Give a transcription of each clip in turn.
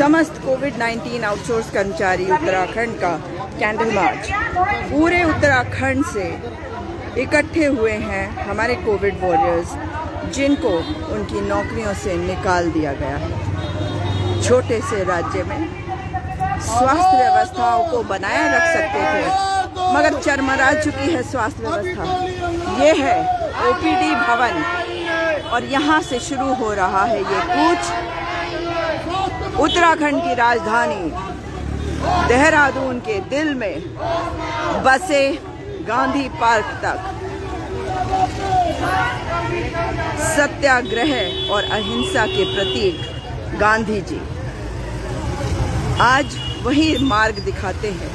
समस्त कोविड-19 आउटसोर्स कर्मचारी उत्तराखंड का कैंडल मार्च पूरे उत्तराखंड से इकट्ठे हुए हैं हमारे कोविड वॉरियर्स, जिनको उनकी नौकरियों से निकाल दिया गया है। छोटे से राज्य में स्वास्थ्य व्यवस्थाओं को बनाए रख सकते थे, मगर चरमरा चुकी है स्वास्थ्य व्यवस्था। ये है ओपीडी भवन और यहाँ से शुरू हो रहा है ये कूच उत्तराखंड की राजधानी देहरादून के दिल में बसे गांधी पार्क तक। सत्याग्रह और अहिंसा के प्रतीक गांधी जी आज वही मार्ग दिखाते हैं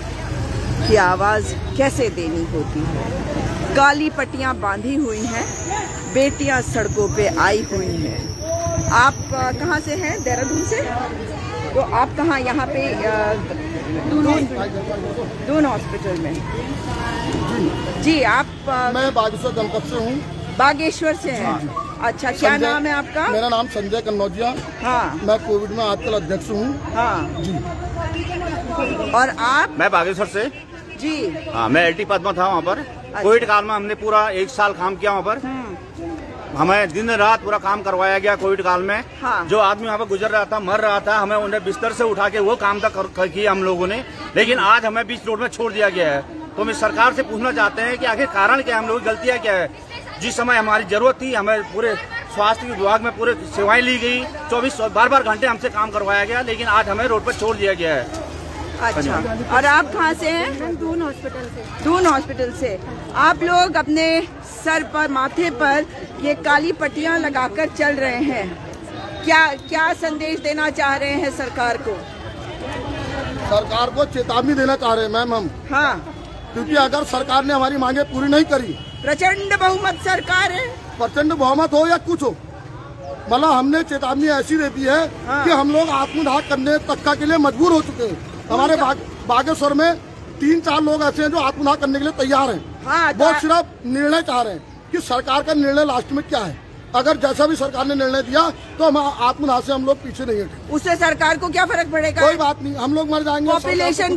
कि आवाज कैसे देनी होती है। काली पट्टियां बांधी हुई हैं, बेटियां सड़कों पे आई हुई हैं। आप कहाँ से हैं? देहरादून से। तो आप कहाँ यहाँ पे दून हॉस्पिटल में जी। आप मैं बागेश्वर जनपद से हूँ। बागेश्वर से हैं? अच्छा, क्या नाम है आपका? मेरा नाम संजय कन्नौजिया। हाँ, मैं कोविड में आजकल अध्यक्ष हूँ। हाँ जी। और आप? मैं बागेश्वर से जी। हाँ, मैं एलटी पद में था वहाँ पर। कोविड काल में हमने पूरा 1 साल काम किया वहाँ पर। हमें दिन रात पूरा काम करवाया गया कोविड काल में। हाँ। जो आदमी वहाँ पर गुजर रहा था, मर रहा था, हमें उन्हें बिस्तर से उठा के वो काम तक किया हम लोगों ने। लेकिन आज हमें बीच रोड में छोड़ दिया गया है। तो हम इस सरकार से पूछना चाहते हैं कि आखिर कारण क्या है, हम लोगों की गलतियाँ क्या है। जिस समय हमारी जरूरत थी, हमें पूरे स्वास्थ्य विभाग में पूरे सेवाएं ली गई, 24 बार घंटे हमसे काम करवाया गया, लेकिन आज हमें रोड पर छोड़ दिया गया है। अच्छा, और आप कहाँ से हैं? दून हॉस्पिटल से। दून हॉस्पिटल से। आप लोग अपने सर पर, माथे पर ये काली पट्टियां लगाकर चल रहे हैं, क्या संदेश देना चाह रहे हैं सरकार को? सरकार को चेतावनी देना चाह रहे हैं मैम हम। हाँ, क्योंकि अगर सरकार ने हमारी मांगे पूरी नहीं करी, प्रचंड बहुमत सरकार है, प्रचंड बहुमत हो या कुछ हो, मतलब हमने चेतावनी ऐसी दे दी है कि हम लोग आत्मदाह करने तक के लिए मजबूर हो चुके हैं। हमारे बागेश्वर में 3-4 लोग ऐसे हैं जो आत्मदाह करने के लिए तैयार हैं। हाँ, वो सिर्फ निर्णय चाह रहे हैं कि सरकार का निर्णय लास्ट में क्या है। अगर जैसा भी सरकार ने निर्णय दिया तो हम आत्मदाह से हम लोग पीछे नहीं हटे। उससे सरकार को क्या फर्क पड़ेगा? कोई बात नहीं, हम लोग मर जाएंगे। पॉपुलेशन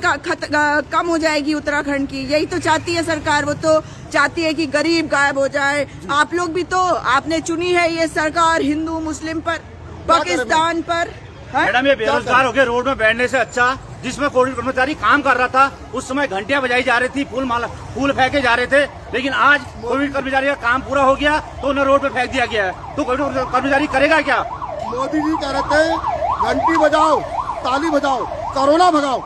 कम हो जाएगी उत्तराखंड की, यही तो चाहती है सरकार। वो तो चाहती है कि गरीब गायब हो जाए। आप लोग भी तो, आपने चुनी है ये सरकार हिंदू मुस्लिम पर, पाकिस्तान पर। मैडम, ये बेरोजगार हो गए रोड में बैठने से अच्छा, जिसमें कोविड कर्मचारी काम कर रहा था उस समय घंटियां बजाई जा रही थी, फूल फेंके जा रहे थे। लेकिन आज कोविड कर्मचारी का काम पूरा हो गया तो उन्हें रोड पे फेंक दिया गया है। तो कोविड कर्मचारी करेगा क्या? मोदी जी कह रहे थे घंटी बजाओ, ताली बजाओ, कोरोना भगाओ,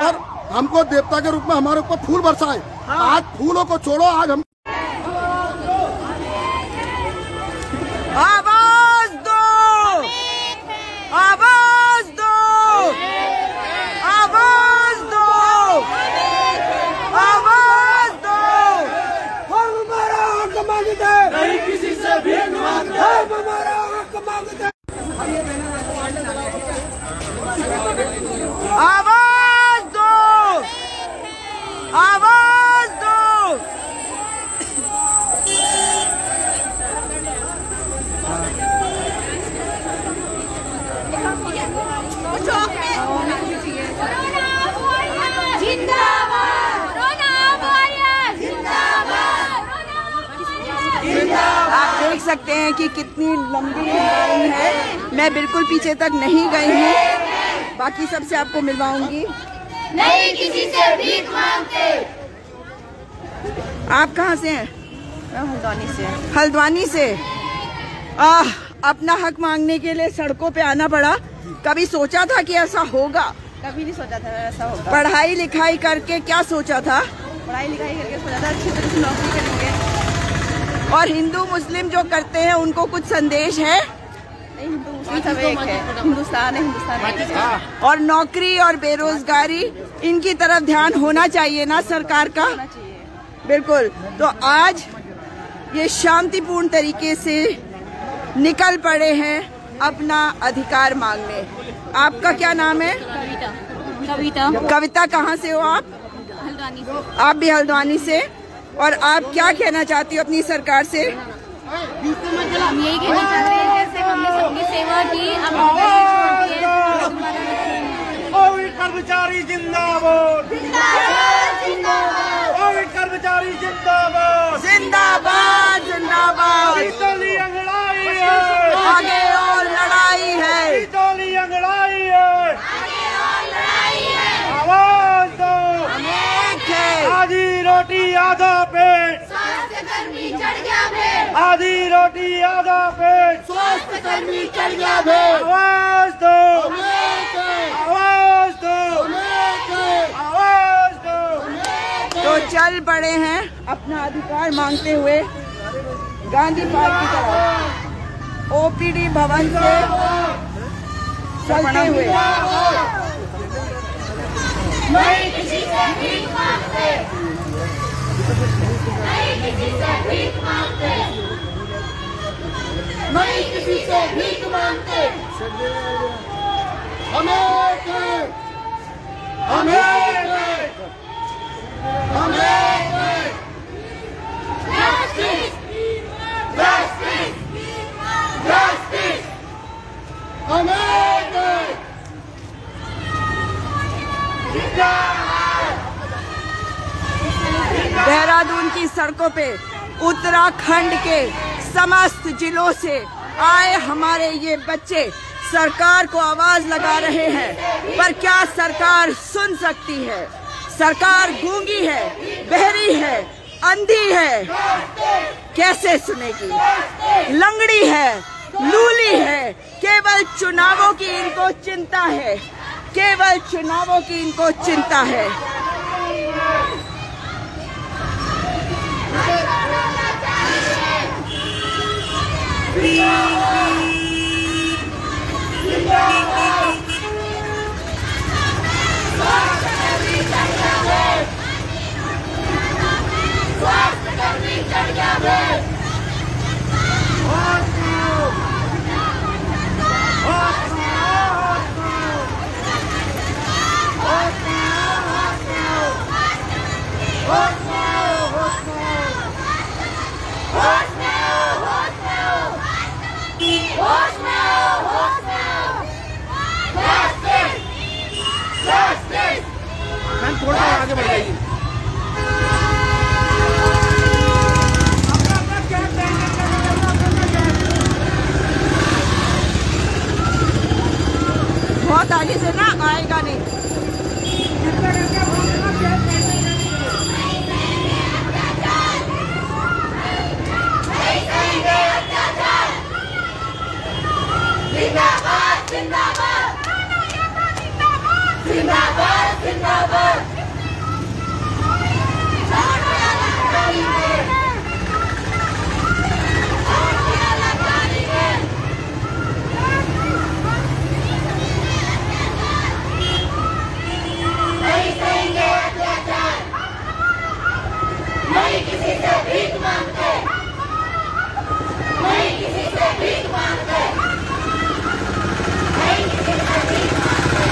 और हमको देवता के रूप में हमारे ऊपर फूल बरसाए। आज फूलों को छोड़ो, आज हम आवाज दो, आवाज दो, आवाज दो, आवाज दो। हम हमारा हक मांगते हैं, नहीं किसी से भीख मांगते। हम हमारा हक मांगते हैं। आवाज दो, आवाज दो। आप देख सकते हैं कि कितनी लंबी लाइन है। मैं बिल्कुल पीछे तक नहीं गई हूँ, बाकी सबसे आपको मिलवाऊंगी। नहीं किसी से भीख मांगते। आप कहाँ से हैं? मैं हल्द्वानी से। हल्द्वानी से। अपना हक मांगने के लिए सड़कों पे आना पड़ा। कभी सोचा था कि ऐसा होगा? कभी नहीं सोचा था ऐसा होगा। पढ़ाई लिखाई करके क्या सोचा था? पढ़ाई लिखाई करके सोचा था अच्छी तरह से नौकरी करेंगे। और हिंदू मुस्लिम जो करते हैं उनको कुछ संदेश है? नहीं, हिंदू मुस्लिम सब एक है। हिंदुस्तान है, हिंदुस्तान। और नौकरी और बेरोजगारी, इनकी तरफ ध्यान होना चाहिए ना सरकार का? होना चाहिए। बिल्कुल। तो आज ये शांतिपूर्ण तरीके से निकल पड़े हैं अपना अधिकार मांगने। आपका क्या नाम है? कविता। कविता। कविता, कहाँ से हो आप? हल्द्वानी से। आप भी हल्द्वानी से। और आप क्या कहना चाहती हो अपनी सरकार से? हम यही कहना चाहते हैं, जैसे हमने सबकी सेवा की, अब हमें कोविड कर्मचारी जिंदाबाद, कोविड कर्मचारी जिंदाबाद, जिंदाबाद जिंदाबाद। शीतली अंगड़ाई है, आगे और लड़ाई है, शीतली अंगड़ाई है, आवाज दो, आधी रोटी आधा पेट, आधी रोटी आधा पेट, स्वास्थ्य कर्मी चढ़ गया भेड़। आवाज दो, आवाज दो, आवाज दो। तो चल पड़े हैं अपना अधिकार मांगते हुए गांधी पार्क की तरफ, ओपीडी भवन से चलते हुए। नहीं किसी से भीख मांगते, नहीं किसी से भीख मांगते, नहीं किसी से भीख मांगते। हमें Justice! Justice! Justice! देहरादून की सड़कों पे उत्तराखंड के समस्त जिलों से आए हमारे ये बच्चे सरकार को आवाज लगा रहे हैं, पर क्या सरकार सुन सकती है? सरकार गूंगी है, बहरी है, अंधी है, कैसे सुनेगी? लंगड़ी है, लूली है, केवल चुनावों की इनको चिंता है, केवल चुनावों की इनको चिंता है। थोड़ा आगे बढ़ जाइए। बहुत आगे से ना आएगा नहीं। जिंदाबाद जिंदाबाद जिंदाबाद जिंदाबाद। नहीं किसी से भीख मांगते, नहीं किसी से भीख मांगते, नहीं किसी से भीख मांगते।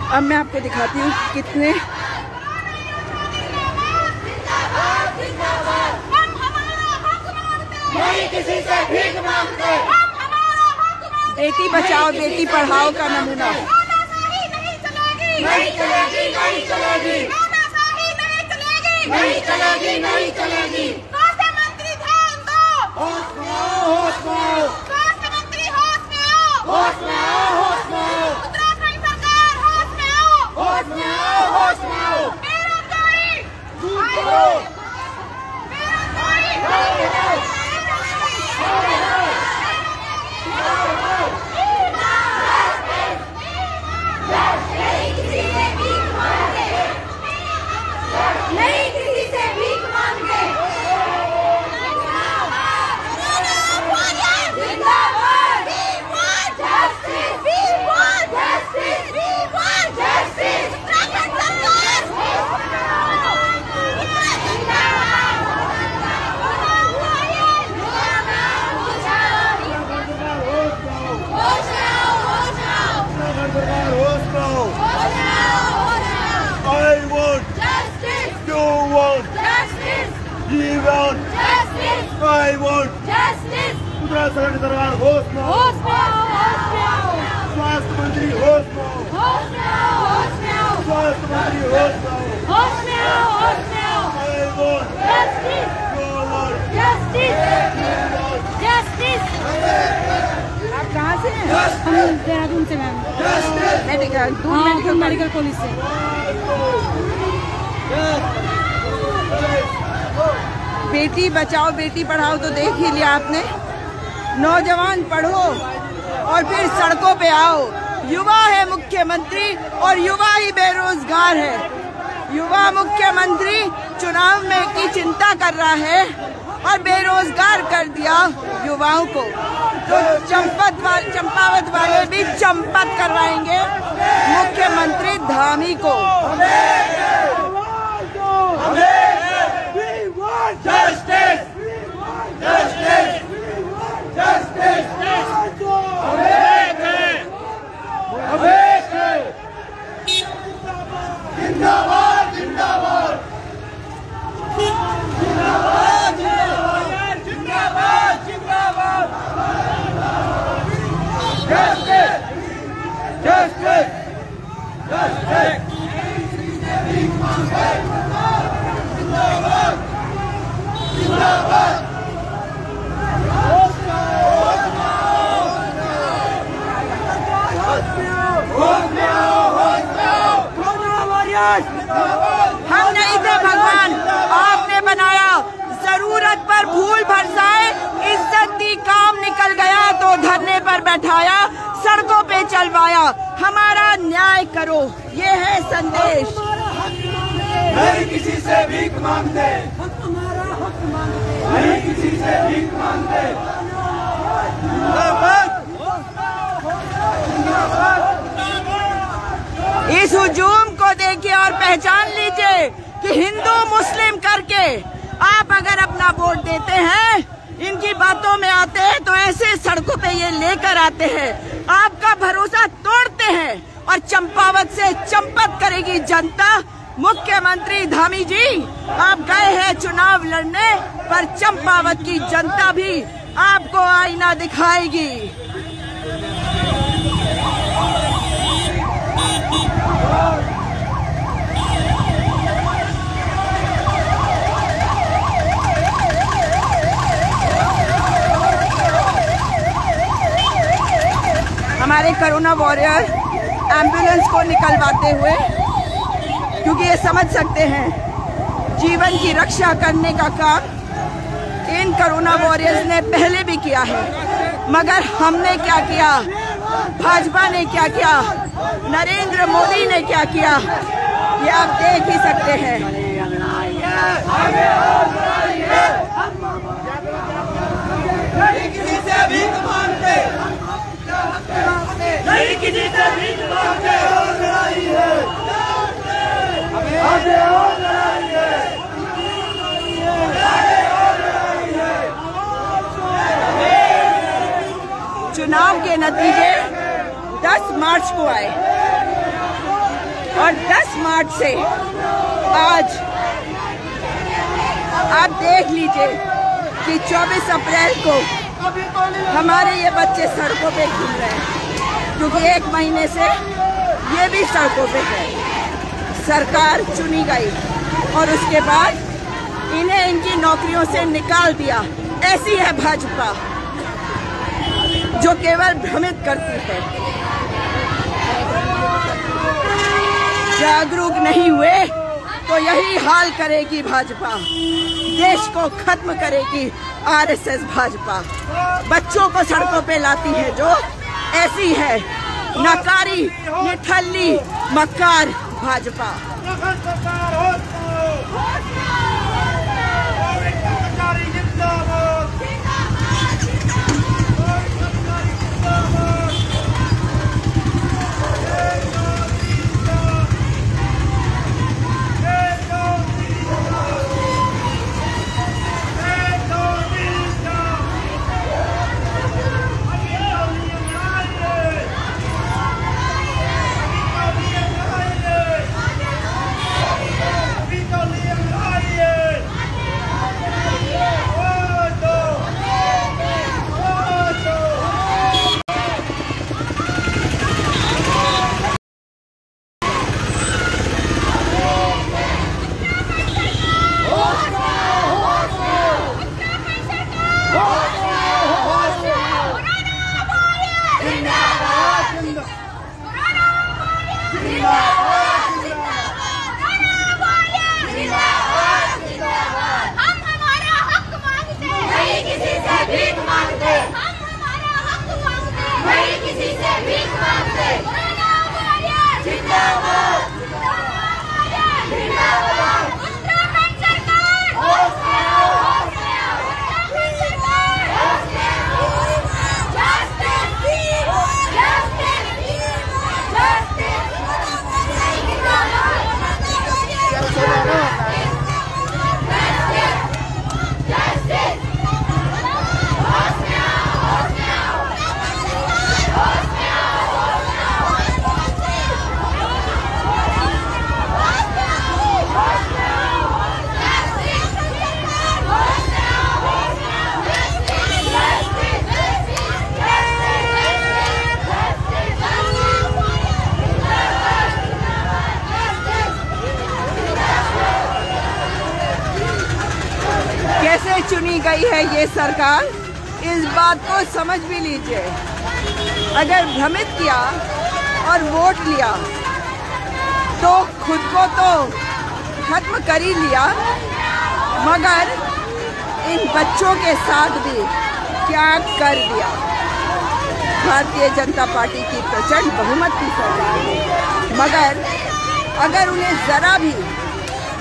अब मैं आपको दिखाती हूँ कितने किसी से भीख मांगते, बेटी बचाओ बेटी पढ़ाओ का नमूना। नहीं चलेगी, नहीं चलेगी, नहीं चलेगी। नहीं चलेगी, नहीं चलेगी। स्वास्थ्य मंत्री ध्यान दो। होश में आओ, होश में आओ। स्वास्थ्य मंत्री होश में आओ। होश में आओ, होश में आओ। उत्तराखंड सरकार होश में आओ। होश में आओ, होश में आओ। बेरोजगारी दूर करो। बेरोजगारी नहीं किसी से भीख मांगे। जिंदाबाद। Justice, justice. उत्तराखंड सरकार I want, justice, you want, justice, we want, justice, I want। justice। Uttarakhand सरकार होश में आओ। होश में आओ, होश में आओ, स्वास्थ्य मंत्री होश में आओ। होश में आओ, होश में आओ, स्वास्थ्य मंत्री होश में आओ। होश में आओ, होश में आओ। I want, Justice, you want, justice, justice। आप कहाँ से हैं? हम देहरादून से मैम। मेडिकल मेडिकल कॉलेज से। बेटी बचाओ बेटी पढ़ाओ तो देख ही लिया आपने। नौजवान पढ़ो और फिर सड़कों पे आओ। युवा है मुख्यमंत्री और युवा ही बेरोजगार है। युवा मुख्यमंत्री चुनाव में की चिंता कर रहा है और बेरोजगार कर दिया युवाओं को। तो चंपावत वाले भी चंपत करवाएंगे मुख्यमंत्री धामी को। justice, justice, justice, जिंदाबाद, जिंदाबाद, जिंदाबाद, जिंदाबाद, जिंदाबाद, justice, justice, justice, जिंदाबाद, जिंदाबाद। हम नहीं थे भगवान, आपने बनाया। जरूरत पर फूल बरसाए, इज्जत दी काम निकल गया तो धरने पर बैठाया, सड़कों पे चलवाया। हमारा न्याय करो, ये है संदेश। नहीं किसी से भीख मांगते, नहीं किसी से भीख मांगते। इस हुजूम को देखिए और पहचान लीजिए कि हिंदू मुस्लिम करके आप अगर अपना वोट देते हैं, इनकी बातों में आते हैं तो ऐसे सड़कों पे ये लेकर आते हैं, आपका भरोसा तोड़ते हैं और चंपावत से चंपत करेगी जनता। मुख्यमंत्री धामी जी, आप गए हैं चुनाव लड़ने, पर चंपावत की जनता भी आपको आईना दिखाएगी। हमारे कोरोना वॉरियर एम्बुलेंस को निकलवाते हुए, क्योंकि ये समझ सकते हैं जीवन की रक्षा करने का काम इन कोरोना वॉरियर्स ने पहले भी किया है, मगर हमने क्या किया, भाजपा ने क्या किया, नरेंद्र मोदी ने क्या किया, ये आप देख ही सकते हैं। नहीं किसी से भीख मांगते, नहीं किसी से भीख मांगते। और लड़ाई है, आगे और लड़ाई है, आगे और लड़ाई है। चुनाव के नतीजे 10 मार्च को आए और 10 मार्च से आज आप देख लीजिए कि 24 अप्रैल को हमारे ये बच्चे सड़कों पे घूम रहे हैं, क्योंकि 1 महीने से ये भी सड़कों पे है। सरकार चुनी गई और उसके बाद इन्हें इनकी नौकरियों से निकाल दिया। ऐसी है भाजपा जो केवल भ्रमित करती है। जागरूक नहीं हुए तो यही हाल करेगी भाजपा, देश को खत्म करेगी आरएसएस भाजपा। बच्चों को सड़कों पे लाती है जो, ऐसी है नकारी, निठल्ली, मक्कार भाजपा। चुनी गई है ये सरकार, इस बात को समझ भी लीजिए। अगर भ्रमित किया और वोट लिया तो खुद को तो खत्म कर ही लिया, मगर इन बच्चों के साथ भी क्या कर दिया। भारतीय जनता पार्टी की प्रचंड बहुमत की सरकार है, मगर अगर उन्हें जरा भी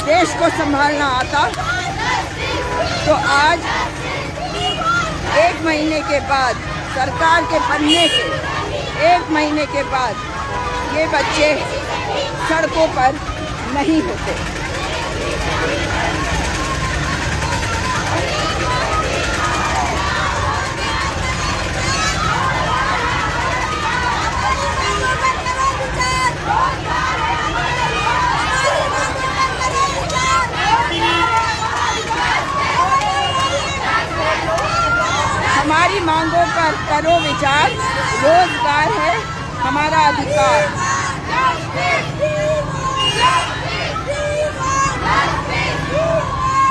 देश को संभालना आता तो आज 1 महीने के बाद, सरकार के बनने के 1 महीने के बाद ये बच्चे सड़कों पर नहीं होते। हमारी मांगों पर करो विचार, रोजगार है हमारा अधिकार।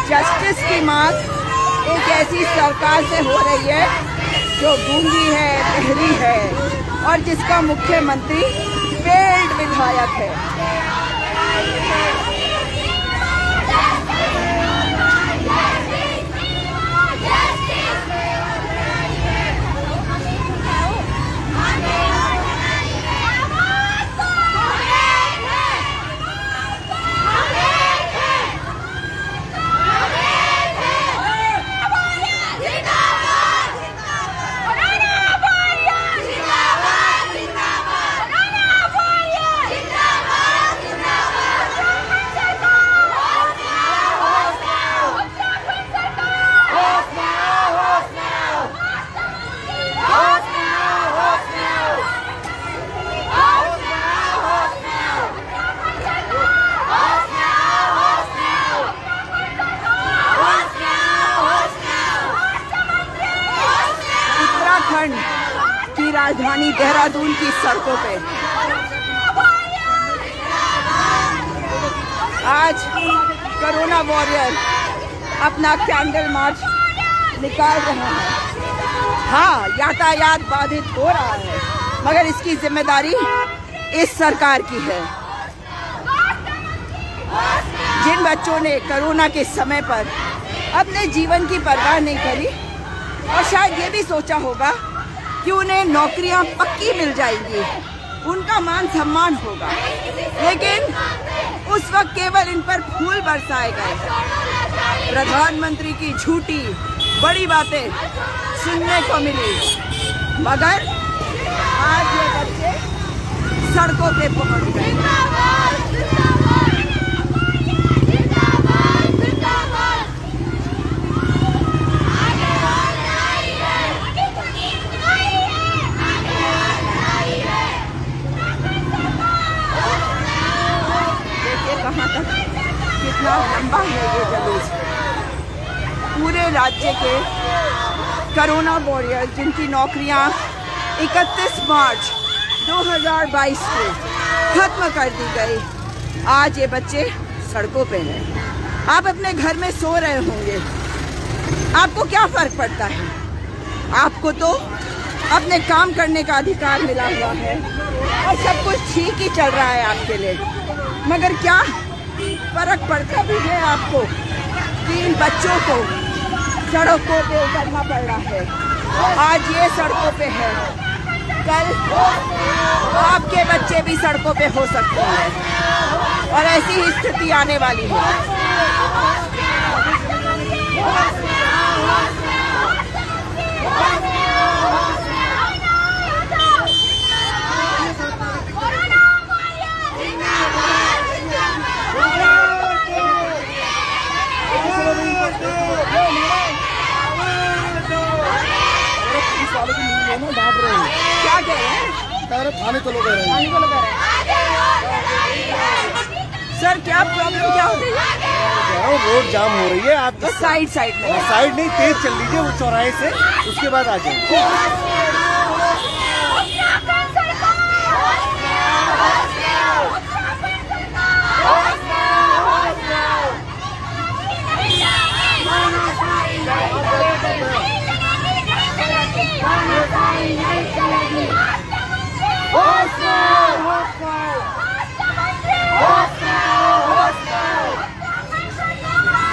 जस्टिस की मांग एक ऐसी सरकार से हो रही है जो गूंगी है, बहरी है और जिसका मुख्यमंत्री फेल्ड विधायक है। की राजधानी देहरादून की सड़कों पे आज कोरोना वॉरियर अपना कैंडल मार्च निकाल रहे हैं। हाँ, यातायात बाधित हो रहा है, मगर इसकी जिम्मेदारी इस सरकार की है। जिन बच्चों ने कोरोना के समय पर अपने जीवन की परवाह नहीं करी और शायद ये भी सोचा होगा कि उन्हें नौकरियां पक्की मिल जाएंगी, उनका मान सम्मान होगा, लेकिन उस वक्त केवल इन पर फूल बरसाए गए। प्रधानमंत्री की झूठी बड़ी बातें सुनने को मिली, मगर आज ये बच्चे सड़कों पे पहुंच गए। कहाँ तक कितना लंबा है ये जुलूस। पूरे राज्य के कोरोना वॉरियर जिनकी नौकरियां 31 मार्च 2022 को खत्म कर दी गई, आज ये बच्चे सड़कों पे हैं। आप अपने घर में सो रहे होंगे, आपको क्या फर्क पड़ता है? आपको तो अपने काम करने का अधिकार मिला हुआ है और सब कुछ ठीक ही चल रहा है आपके लिए, मगर क्या फर्क पड़ता भी है आपको कि इन बच्चों को सड़कों पे उतरना पड़ रहा है? आज ये सड़कों पे है, कल आपके बच्चे भी सड़कों पे हो सकते हैं और ऐसी ही स्थिति आने वाली है। क्या कह रहे हैं? थाने चलो कह रहे हैं। सर क्या प्रॉब्लम क्या हो रही है? रोड जाम हो रही है। आप साइड में साइड नहीं, तेज चल लीजिए वो चौराहे से, उसके बाद आ जाए।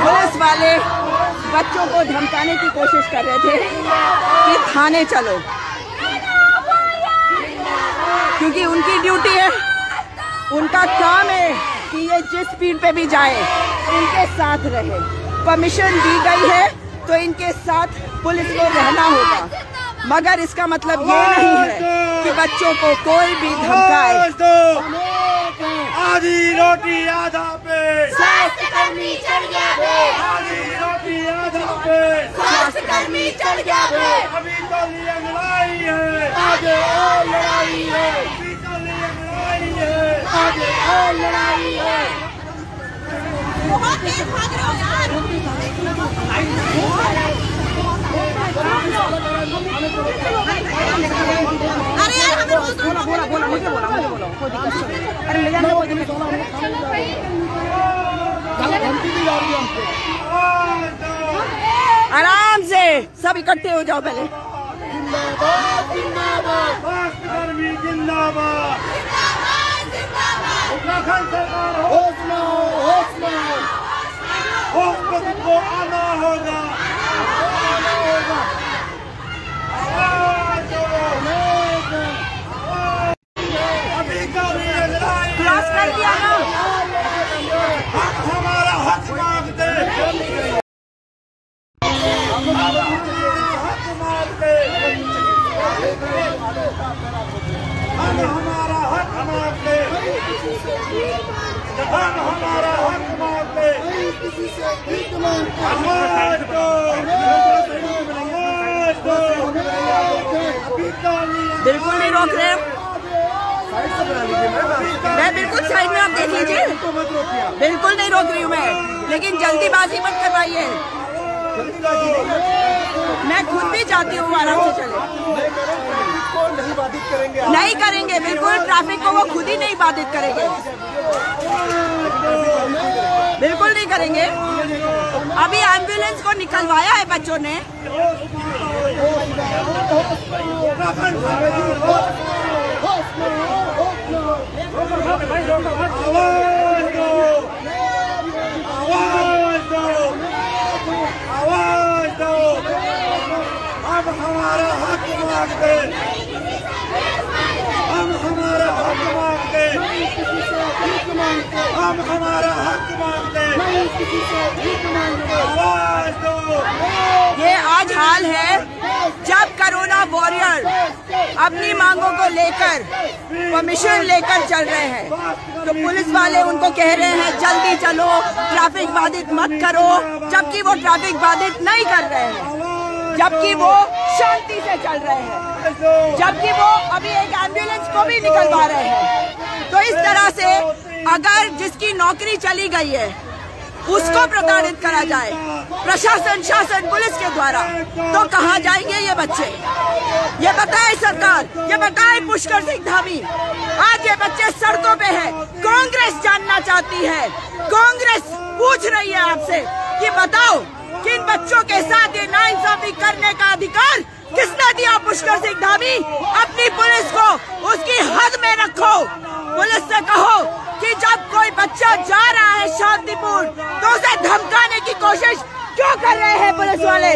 पुलिस वाले बच्चों को धमकाने की कोशिश कर रहे थे कि थाने चलो, क्योंकि उनकी ड्यूटी है, उनका काम है कि ये जिस स्पीड पे भी जाए इनके साथ रहे। परमिशन दी गई है तो इनके साथ पुलिस को रहना होगा, मगर इसका मतलब ये नहीं है कि बच्चों को कोई भी धमकाए। आधी रोटी आधा पे, स्वास्थ्यकर्मी चढ़ गया है। आधी रोटी आधा पे, स्वास्थ्यकर्मी चढ़ गया है। अभी तो लिए लड़ाई है, आगे और लड़ाई है, अभी तो लिए लड़ाई है, आगे और लड़ाई है। बहुत तेज भाग रहे हो यार। अरे यार हमें मुझे बोला कोई दिक्कत नहीं। अरे ले जाना आराम से सब इकट्ठे हो जाओ पहले। स्वास्थ्यकर्मी जिंदाबाद, उत्तराखंड सरकार होश को आना होगा। क्रॉस कर दिया ना, हमारा हक मांगते, हमारा हक मांगते, हम हमारा हक मांगते, हम हमारा हक मांगते। बिल्कुल नहीं रोक रहे, मैं बिल्कुल साइड में, आप देख लीजिए, बिल्कुल नहीं रोक रही हूँ मैं, लेकिन जल्दीबाजी मत करवाइए। मैं खुद भी चाहती हूँ आराम से चले। नहीं करेंगे, बिल्कुल ट्रैफिक को वो खुद ही नहीं बाधित करेंगे। बिल्कुल नहीं करेंगे। अभी एम्बुलेंस को निकलवाया है बच्चों ने। हम हमारा हक मांगते, हम हमारा हक मांगते, हम हमारा हक मांगते, आवाज दो। ये आज हाल है जब कोरोना वॉरियर अपनी मांगों को लेकर परमिशन लेकर चल रहे हैं, तो पुलिस वाले उनको कह रहे हैं जल्दी चलो, ट्रैफिक बाधित मत करो, जबकि वो ट्रैफिक बाधित नहीं कर रहे हैं, जबकि वो शांति से चल रहे हैं, जबकि वो अभी एक एम्बुलेंस को भी निकलवा रहे हैं। तो इस तरह से अगर जिसकी नौकरी चली गई है उसको प्रताड़ित करा जाए प्रशासन, शासन, पुलिस के द्वारा, तो कहाँ जाएंगे ये बच्चे? ये बताए सरकार, ये बताए पुष्कर सिंह धामी। आज ये बच्चे सड़कों पे हैं। कांग्रेस जानना चाहती है, कांग्रेस पूछ रही है आपसे कि बताओ किन बच्चों के साथ ये नाइंसाफी करने का अधिकार किसने दिया? पुष्कर सिंह धामी, अपनी पुलिस को उसकी हद में रखो। पुलिस से कहो कि जब कोई बच्चा जा रहा है शांतिपूर्ण, तो उसे धमकाने की कोशिश क्यों कर रहे हैं पुलिस वाले?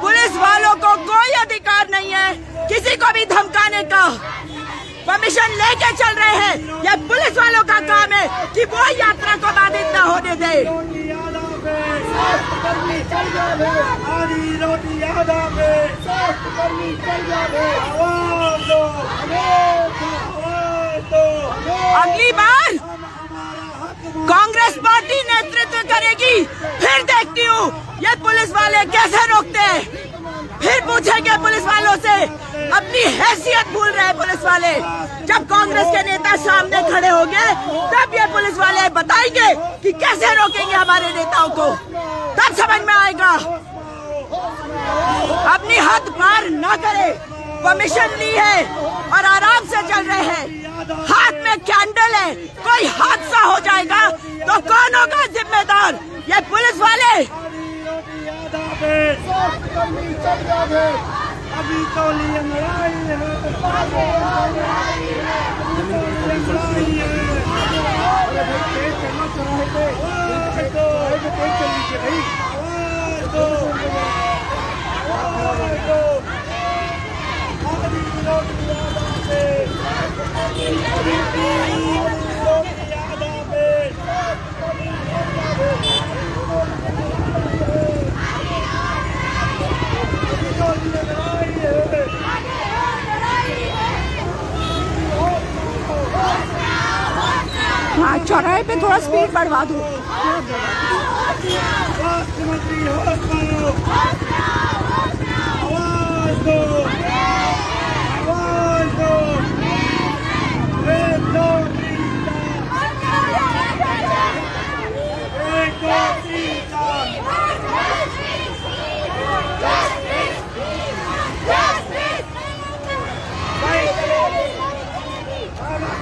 पुलिस वालों को कोई अधिकार नहीं है किसी को भी धमकाने का। परमिशन लेके चल रहे हैं, यह पुलिस वालों का काम है कि वो यात्रा को बाधित न होने दे। अगली बार कांग्रेस पार्टी नेतृत्व करेगी, फिर देखती हूँ ये पुलिस वाले कैसे रोकते हैं। फिर पूछेंगे पुलिस वालों से, अपनी हैसियत भूल रहे पुलिस वाले। जब कांग्रेस के नेता सामने खड़े होंगे तब ये पुलिस वाले बताएंगे कि कैसे रोकेंगे हमारे नेताओं को, तब समझ में आएगा। अपनी हद पार ना करे, परमिशन ली है और आराम से चल रहे हैं, हाथ में कैंडल है, कोई हादसा हो जाएगा तो कौन होगा जिम्मेदार? ये पुलिस वाले। अभी तो लड़ाई हाँ, चौराहे पे थोड़ा स्पीड बढ़वा दो। स्वास्थ्य मंत्री होश करो, आवाज दो, आवाज दो। एक दो तीन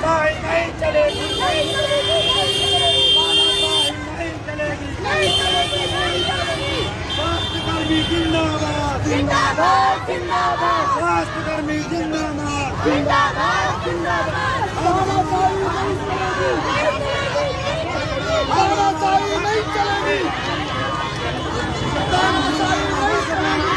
चार, नहीं चलेगी, नहीं चलेगी। स्वास्थ्यकर्मी जिंदाबाद, जिंदाबाद, जिंदाबाद। स्वास्थ्यकर्मी जिंदाबाद, जिंदाबाद, जिंदाबाद। तानाशाही नहीं चलेगी, तानाशाही नहीं चलेगी।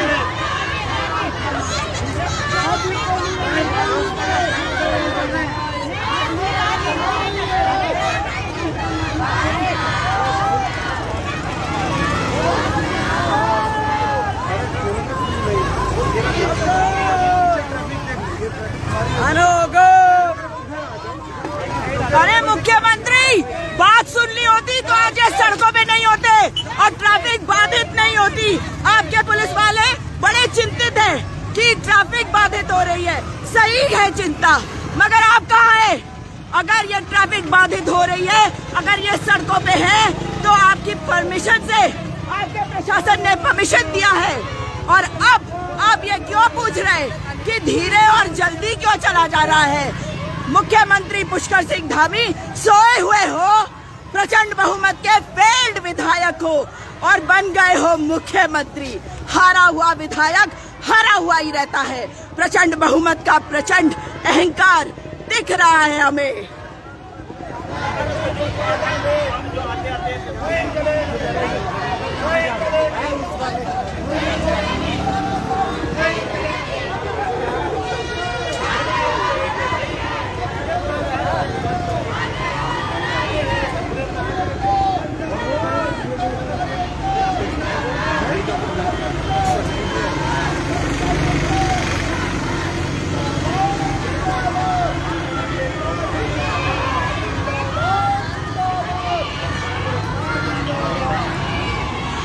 अरे मुख्यमंत्री, बात सुननी होती तो आज ये सड़कों पे नहीं होते और ट्रैफिक बाधित नहीं होती। आपके पुलिस वाले बड़े चिंतित हैं कि ट्रैफिक बाधित हो रही है। सही है चिंता, मगर आप कहाँ हैं? अगर ये ट्रैफिक बाधित हो रही है, अगर ये सड़कों पे है, तो आपकी परमिशन से आपके प्रशासन ने परमिशन दिया है। और अब आप ये क्यों पूछ रहे हैं कि धीरे और जल्दी क्यों चला जा रहा है? मुख्यमंत्री पुष्कर सिंह धामी सोए हुए हो, प्रचंड बहुमत के फेल्ड विधायक हो और बन गए हो मुख्यमंत्री। हारा हुआ विधायक हारा हुआ ही रहता है। प्रचंड बहुमत का प्रचंड अहंकार दिख रहा है हमें।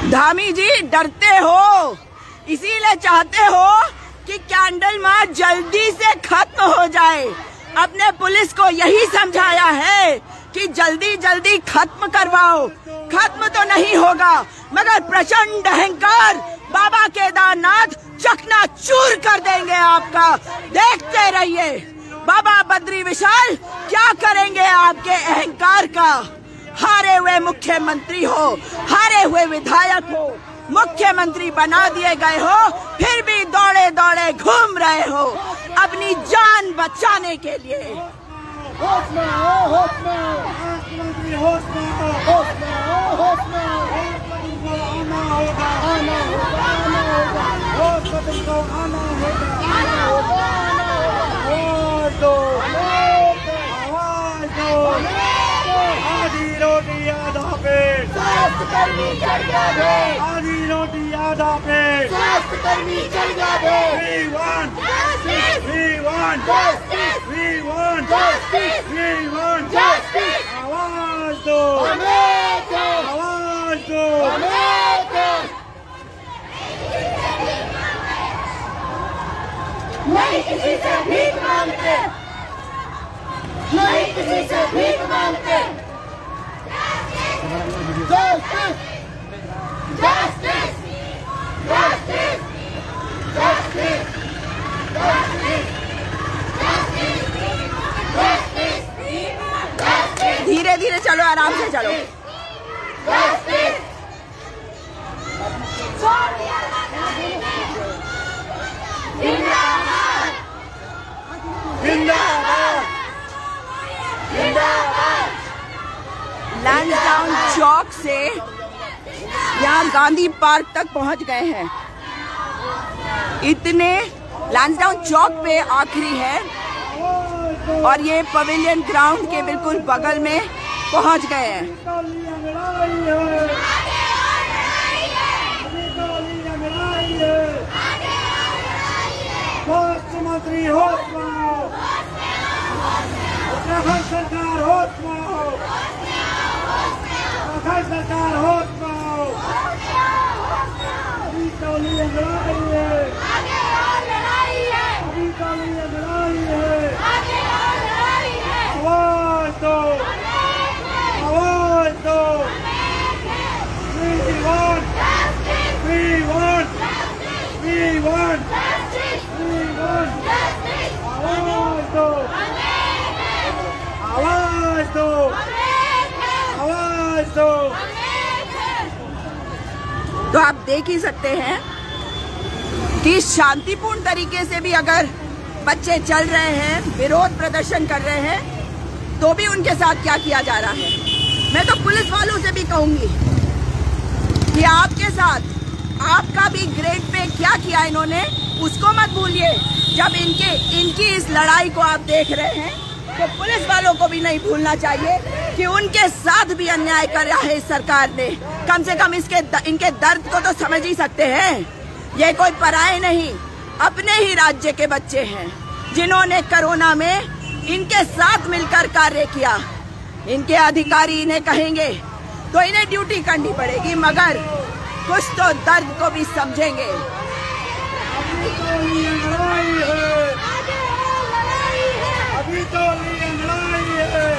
धामी जी डरते हो, इसीलिए चाहते हो कि कैंडल मार्च जल्दी से खत्म हो जाए। अपने पुलिस को यही समझाया है कि जल्दी जल्दी खत्म करवाओ। खत्म तो नहीं होगा, मगर प्रचंड अहंकार बाबा केदारनाथ चकनाचूर कर देंगे आपका। देखते रहिए बाबा बद्री विशाल क्या करेंगे आपके अहंकार का। हारे हुए मुख्यमंत्री हो, हारे हुए विधायक हो, मुख्यमंत्री बना दिए गए हो, फिर भी दौड़े दौड़े घूम रहे हो अपनी जान बचाने के लिए। होश में आओ, होश में आओ, मुख्यमंत्री होश में आओ, होश में आओ, होश में आओ, आना होगा, आना होगा, आना होगा, होश में तुमको आना होगा, आना होगा, आना होगा। आवाज दो, आवाज दो, आधी रोटी आधा पेट, स्वास्थ्यकर्मी चढ़ गए, आधी रोटी आधा पेट, स्वास्थ्यकर्मी चढ़ गए। We want justice, we want justice, we want justice, we want justice। आवाज दो, आवाज दो, नहीं किसी से भीख मांगते, नहीं किसी से भीख मांगते। Justice, justice, justice, justice, justice। धीरे धीरे चलो, आराम से चलो। Justice। जिंदाबाद, जिंदाबाद, जिंदाबाद। लैंसडाउन चौक से यहाँ गांधी पार्क तक पहुँच गए हैं। इतने लैंसडाउन चौक पे आखिरी है और ये पवेलियन ग्राउंड के बिल्कुल बगल में पहुँच गए हैं। मुख्यमंत्री होश में आओ, उत्तराखंड सरकार होश में आओ, उत्तराखंड सरकार होश में आओ। अभी टोली लड़ाई है, अभी टोली लड़ाई है। आवाज दो, आवाज दो। We want, we want, we want, we want। आवाज दो, आवाज दो, आवाज दो। तो आप देख ही सकते हैं कि शांतिपूर्ण तरीके से भी अगर बच्चे चल रहे हैं, विरोध प्रदर्शन कर रहे हैं, तो भी उनके साथ क्या किया जा रहा है। मैं तो पुलिस वालों से भी कहूंगी कि आपके साथ आपका भी ग्रेड पे क्या किया इन्होंने, उसको मत भूलिए। जब इनकी इस लड़ाई को आप देख रहे हैं तो पुलिस वालों को भी नहीं भूलना चाहिए कि उनके साथ भी अन्याय कर रहा है इस सरकार ने। कम से कम इनके दर्द को तो समझ ही सकते हैं। ये कोई पराये नहीं, अपने ही राज्य के बच्चे हैं जिन्होंने कोरोना में इनके साथ मिलकर कार्य किया। इनके अधिकारी इन्हें कहेंगे तो इन्हें ड्यूटी करनी पड़ेगी, मगर कुछ तो दर्द को भी समझेंगे। अभी तो ये लड़ाई है, अभी तो ये लड़ाई है।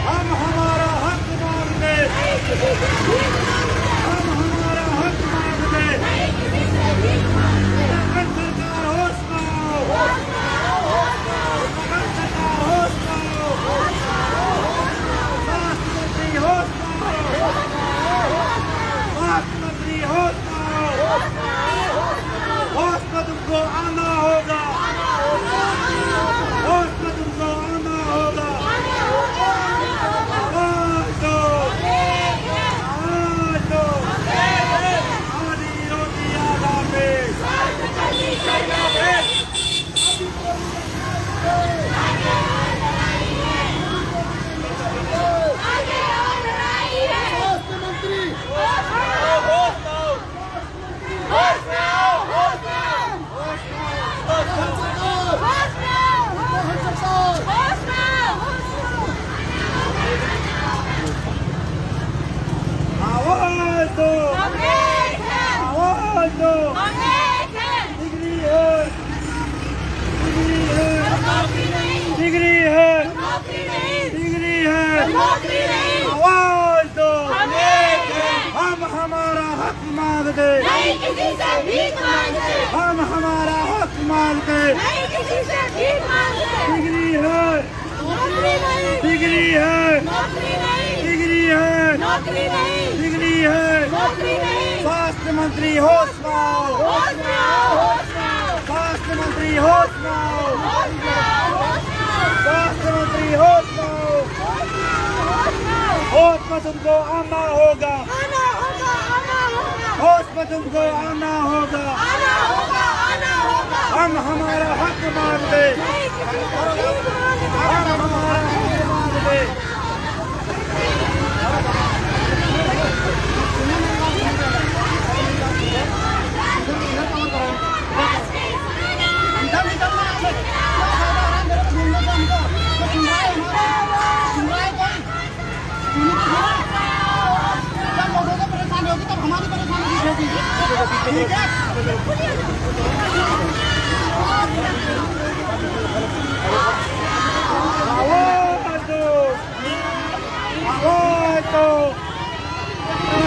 हम हमारा हक मांगते, हम हमारा हक मांगते। उत्तराखंड सरकार होश में आओ, डिग्री है, डिग्री है, डिग्री है, आवाज दो, हम हमारा हक मांगते, हम हमारा हक मांगते, डिग्री है, डिग्री है, डिग्री है, डिग्री है, स्वास्थ्य मंत्री होश में आओ, स्वास्थ्य मंत्री होश में आओ, स्वास्थ्य मंत्री होश में आओ, होश में तुमको आना होगा, होश में तुमको आना होगा, हम हमारा हक मांगते, हम हमारा हक मांगते।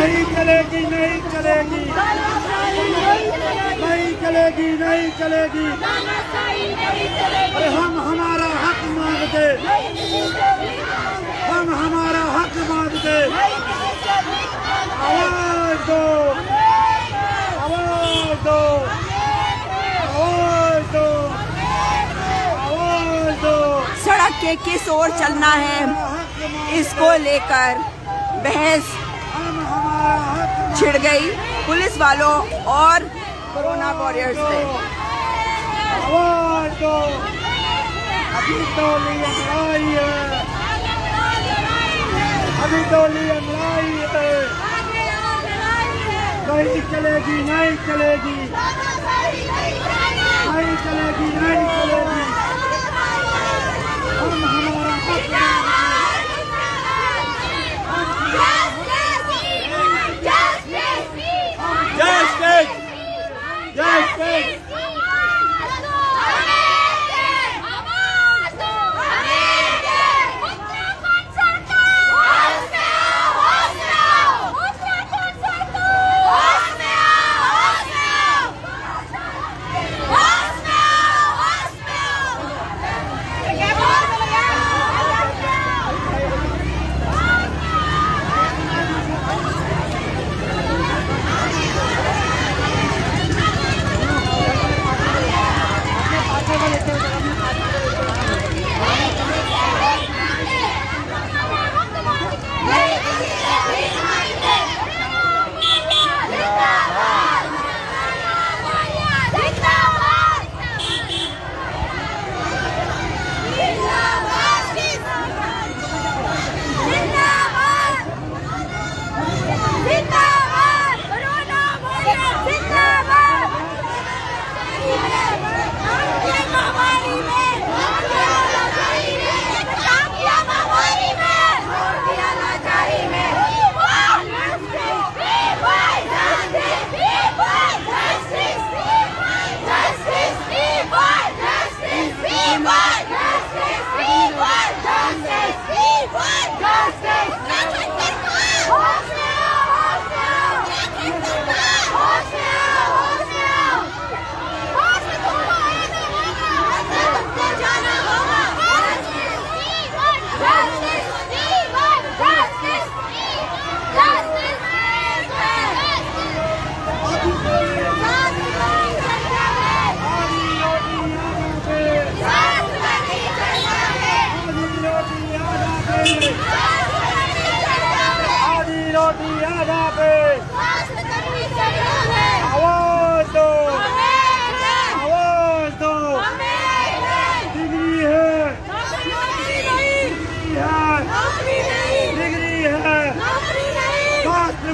नहीं चलेगी, नहीं चलेगी, नहीं चलेगी, नहीं चलेगी। अरे हम हमारा हक मांगते, हम हमारा हक मांगते। आवाज दो, आवाज दो, आवाज दो, आवाज दो। सड़क के किस ओर चलना है, इसको लेकर बहस छिड़ गई पुलिस वालों और कोरोना वॉरियर्स में। आवाज दो, अभी तो लड़ाई है, अभी तो लड़ाई है, नहीं चलेगी, नहीं चलेगी, नहीं चलेगी, नहीं चलेगी। हम हमारा हक Justice! Justice!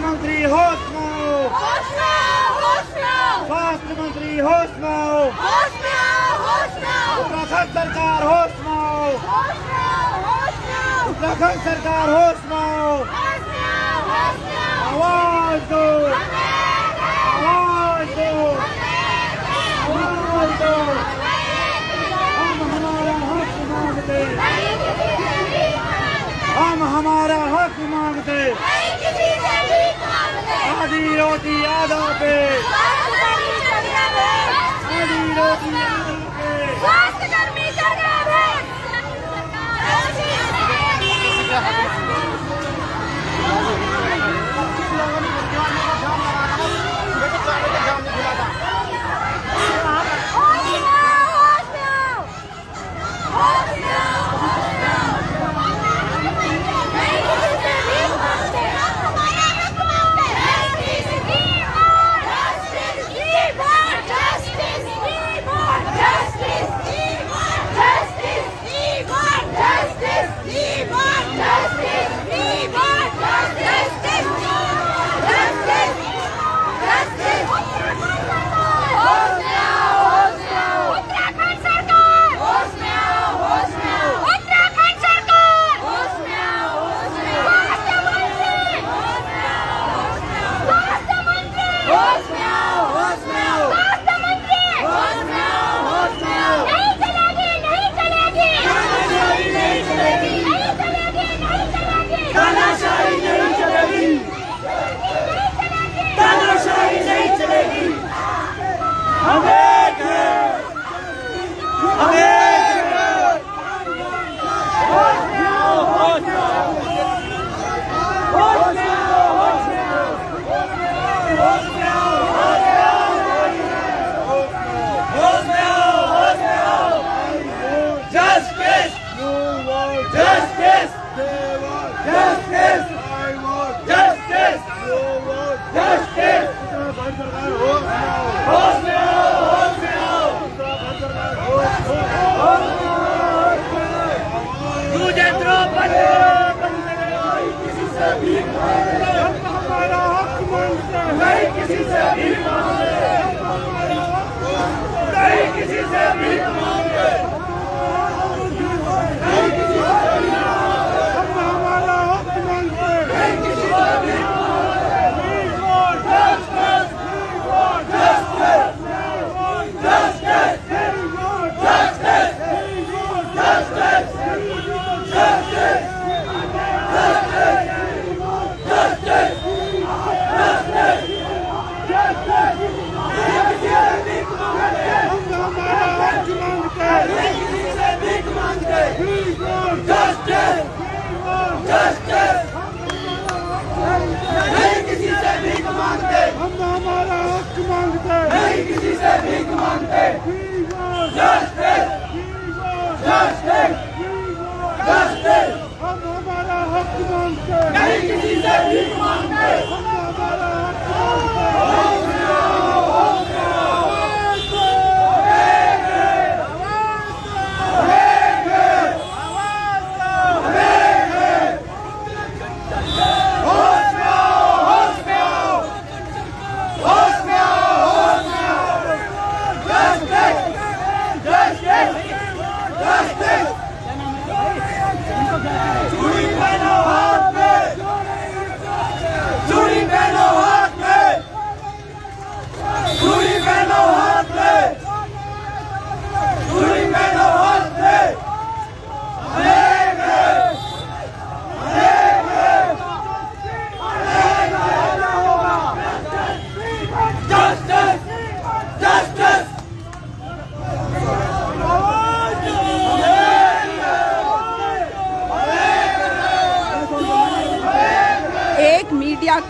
मंत्री होश में आओ, स्वास्थ्य मंत्री होश में आओ, उत्तराखंड सरकार होश में आओ, उत्तराखंड सरकार होश में आओ। आवाज दो, आवाज दो। आधा पे आधी रोटी स्वास्थ्यकर्मी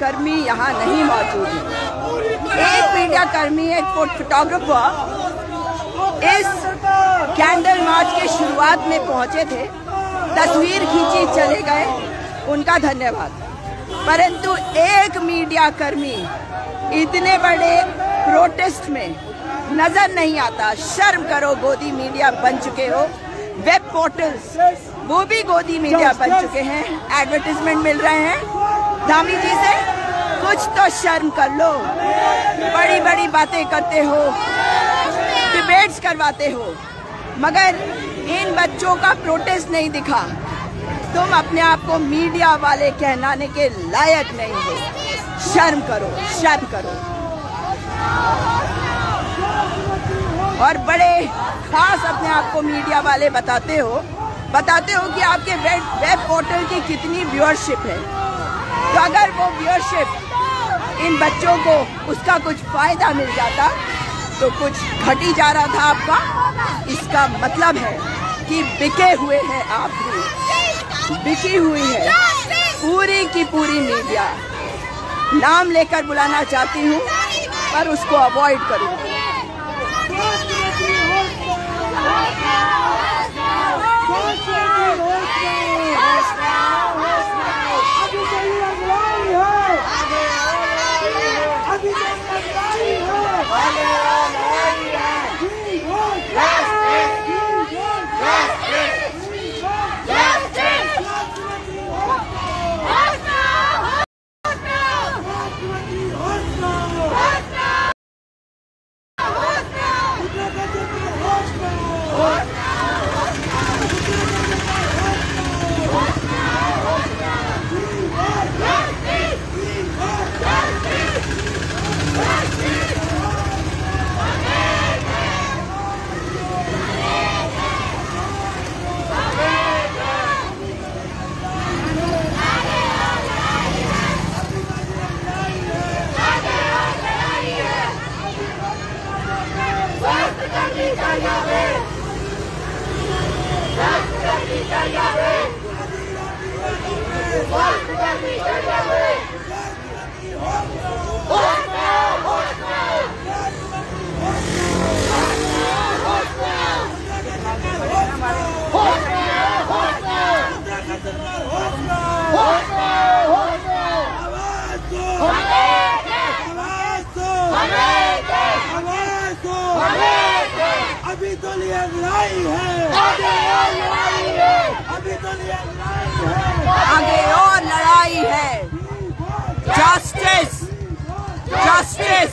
कर्मी यहाँ नहीं मौजूद है। एक मीडिया कर्मी, एक फोटोग्राफर इस कैंडल मार्च के शुरुआत में पहुंचे थे, तस्वीर खींची, चले गए, उनका धन्यवाद। परंतु एक मीडिया कर्मी इतने बड़े प्रोटेस्ट में नजर नहीं आता। शर्म करो, गोदी मीडिया बन चुके हो। वेब पोर्टल्स वो भी गोदी मीडिया बन चुके हैं, एडवर्टाइजमेंट मिल रहे हैं धामी जी से। कुछ तो शर्म कर लो। बड़ी बड़ी बातें करते हो, डिबेट्स करवाते हो, मगर इन बच्चों का प्रोटेस्ट नहीं दिखा। तुम अपने आप को मीडिया वाले कहलाने के लायक नहीं हो। शर्म करो, शर्म करो। और बड़े खास अपने आप को मीडिया वाले बताते हो कि आपके वेब पोर्टल की कितनी व्यूअरशिप है। तो अगर वो व्यूअरशिप इन बच्चों को उसका कुछ फायदा मिल जाता तो कुछ घट ही जा रहा था आपका। इसका मतलब है कि बिके हुए हैं आप भी, बिकी हुई है पूरी की पूरी मीडिया। नाम लेकर बुलाना चाहती हूँ पर उसको अवॉइड करूँगी। अभी तो लड़ाई है, अभी तो लड़ाई है, आगे और लड़ाई है। Justice, justice,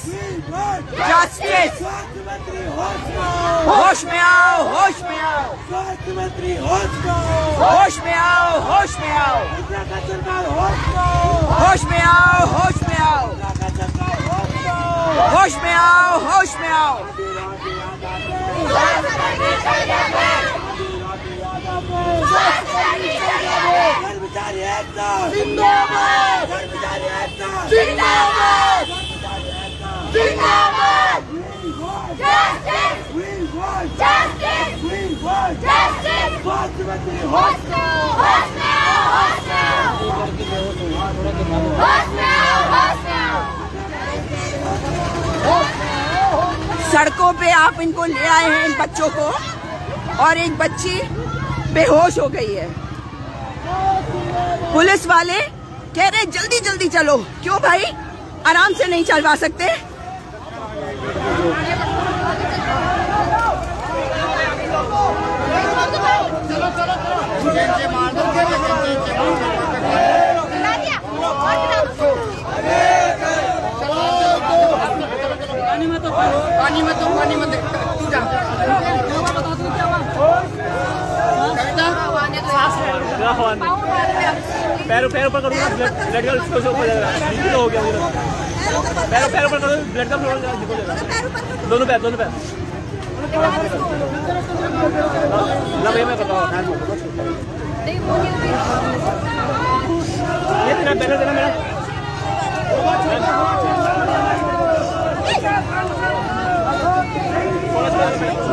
justice. होश में आओ, होश में आओ, स्वास्थ्य मंत्री होश में आओ, होश में आओ, होश में आओ, उत्तराखंड सरकार होश में आओ, होश में आओ, होश में आओ, उत्तराखंड सरकार होश में आओ, होश में आओ, होश में आओ। कर्मचारी एकता जिंदाबाद, कर्मचारी एकता जिंदाबाद, जिंदाबाद। We want justice, we want justice, स्वास्थ्य मंत्री होश में आओ, होश में आओ, होश में आओ, होश में आओ। सड़कों पे आप इनको ले आए हैं, इन बच्चों को, और एक बच्ची बेहोश हो गई है। पुलिस वाले कह रहे जल्दी जल्दी चलो। क्यों भाई, आराम से नहीं चलवा सकते? पानी मत तू जा। पैर ऊपर करो, ब्लड का फ्लो हो जाएगा, हो गया पैर ऊपर करो, ब्लड का फ्लो हो जाएगा। दोनों पैर ना भैया मैं बताऊँ, ये तेरा बैनर देना मेरा।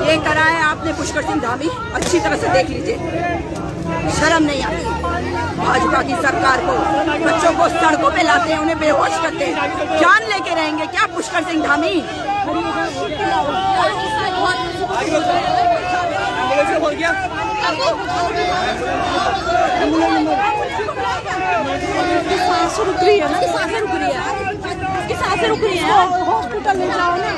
ये कराया आपने पुष्कर सिंह धामी, अच्छी तरह से देख लीजिए। शर्म नहीं आती भाजपा की सरकार को। बच्चों को सड़कों पे लाते हैं, उन्हें बेहोश करते हैं, जान लेके रहेंगे क्या पुष्कर सिंह धामी? सांसें रुक रही है ना, सांसें रुक रही है, उसकी सांसें रुक रही है, हॉस्पिटल ले जाओ ना।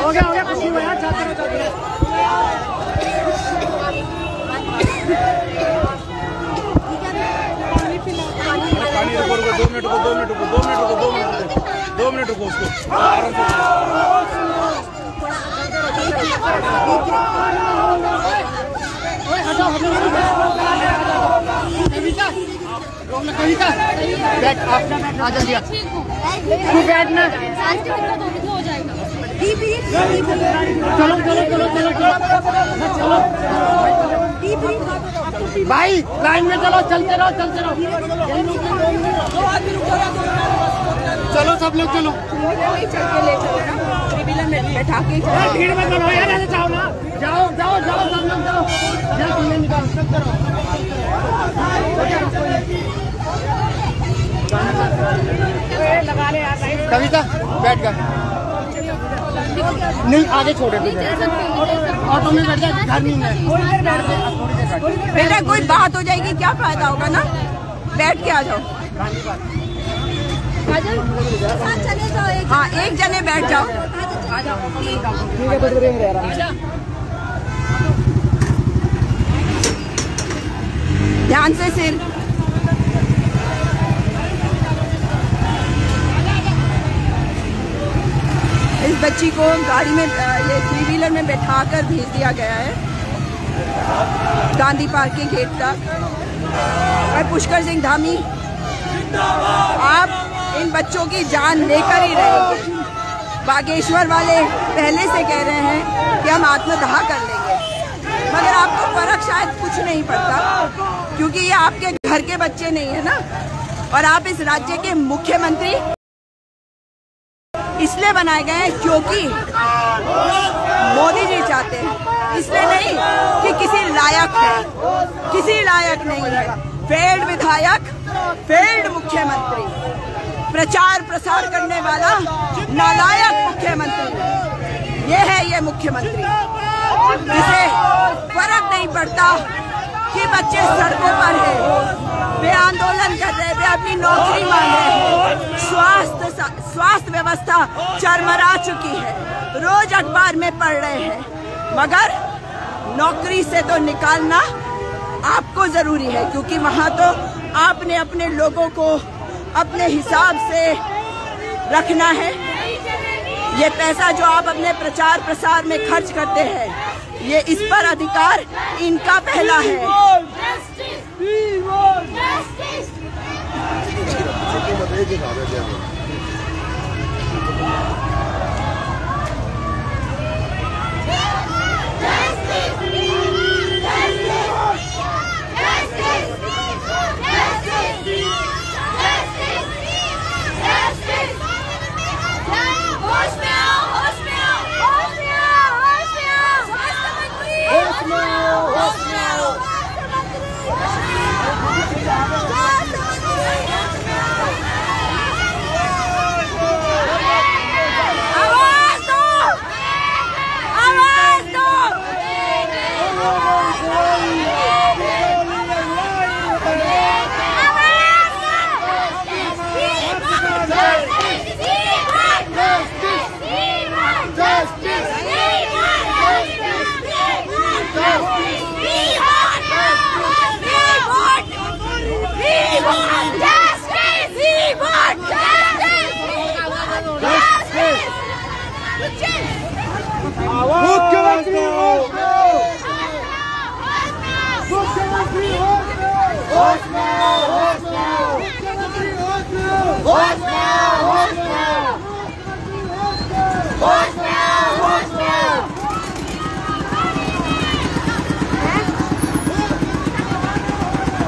हो गया कुछ नहीं हुआ, पानी रुको, 2 मिनट रुको, 2 मिनट रुको, 2 मिनट रुको, 2 मिनट रुको, 2 मिनट रुको उसको आराम से। बैठना हो जाएगा। भाई लाइन में चलो, चलते रहो, चलते रहो, चलो सब लोग चलो, चल के ले चलो ना, ट्रिब्यूनल में बैठा के भीड़ में चलो यार, ऐसे जाओ ना, जाओ जाओ जाओ सब लोग जाओ, जाओ निकाल सकते रहो। कविता बैठ गया, नहीं आगे छोड़े, ऑटो में बैठ जा, घर नहीं है, बेटा कोई बात हो जाएगी क्या फायदा होगा ना, बैठ के आ जाओ। हाँ एक जने बैठ जाओ, ध्यान से सिर, इस बच्ची को गाड़ी में ये 3 व्हीलर में बैठाकर भेज दिया गया है गांधी पार्क के गेट तक। और पुष्कर सिंह धामी, आप इन बच्चों की जान लेकर ही रहेंगे। बागेश्वर वाले पहले से कह रहे हैं कि हम आत्मदाह कर लेंगे, मगर आपको फर्क शायद कुछ नहीं पड़ता, क्योंकि ये आपके घर के बच्चे नहीं है ना। और आप इस राज्य के मुख्यमंत्री इसलिए बनाए गए हैं क्योंकि मोदी जी चाहते हैं, इसलिए नहीं कि किसी लायक है, किसी लायक नहीं है। फेल्ड विधायक, फेल्ड मुख्यमंत्री, प्रचार प्रसार करने वाला नालायक मुख्यमंत्री, ये है ये मुख्यमंत्री। इसे फर्क नहीं पड़ता कि बच्चे सड़कों पर हैं, वे आंदोलन कर रहे हैं, वे अपनी नौकरी मांग रहे हैं, स्वास्थ्य व्यवस्था चरमरा चुकी है, रोज अखबार में पढ़ रहे हैं, मगर नौकरी से तो निकालना आपको जरूरी है, क्योंकि वहां तो आपने अपने लोगों को अपने हिसाब से रखना है। ये पैसा जो आप अपने प्रचार प्रसार में खर्च करते हैं, ये इस पर अधिकार इनका पहला है।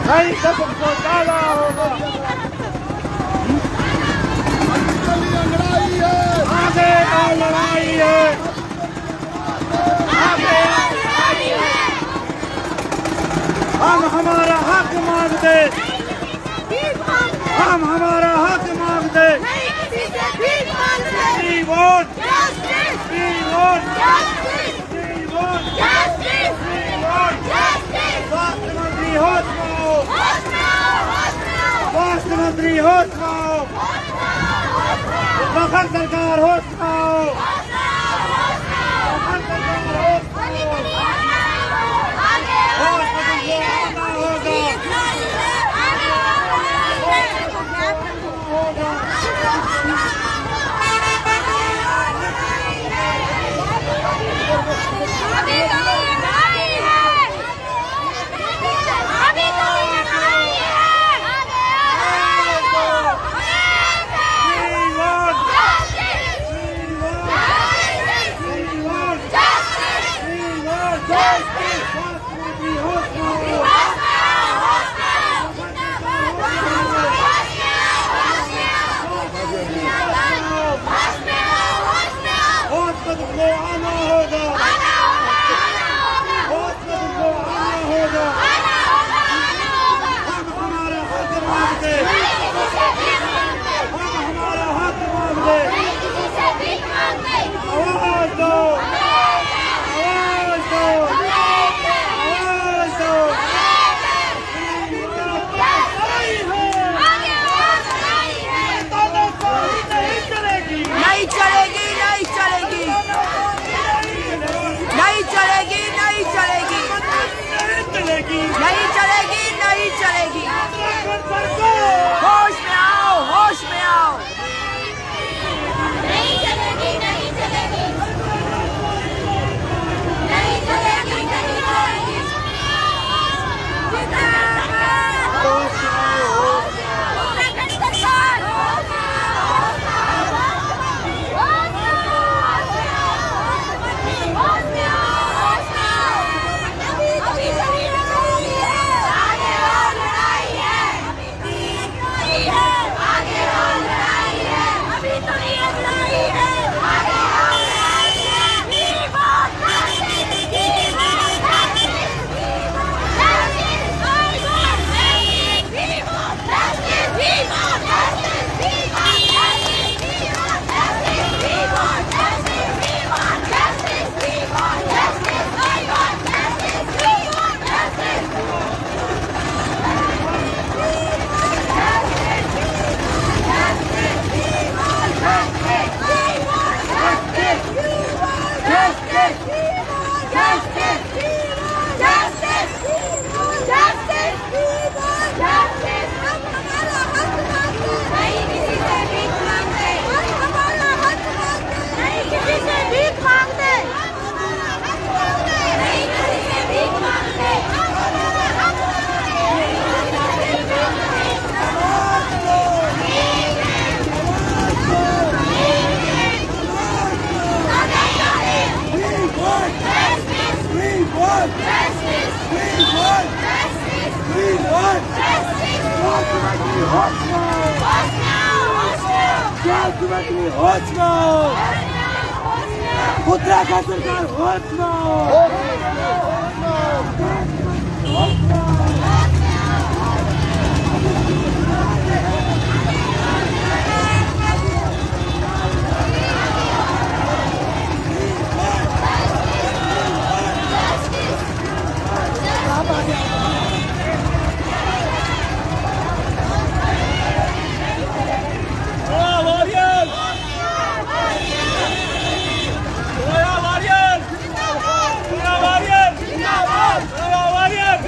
नहीं सबको डाला होगा, आगे का लड़ाई है, हम हमारा हक मांगते, हम हमारा हक मांगते, We want justice, we want justice, we want justice, we want justice. स्वास्थ्य मंत्री होश में आओ, स्वास्थ्य मंत्री होश में आओ, उत्तराखंड सरकार होश में आओ, उत्तराखंड सरकार होश में आओ, होश में आना होगा, मुख्यमंत्री होश में, उत्तराखंड सरकार होश में।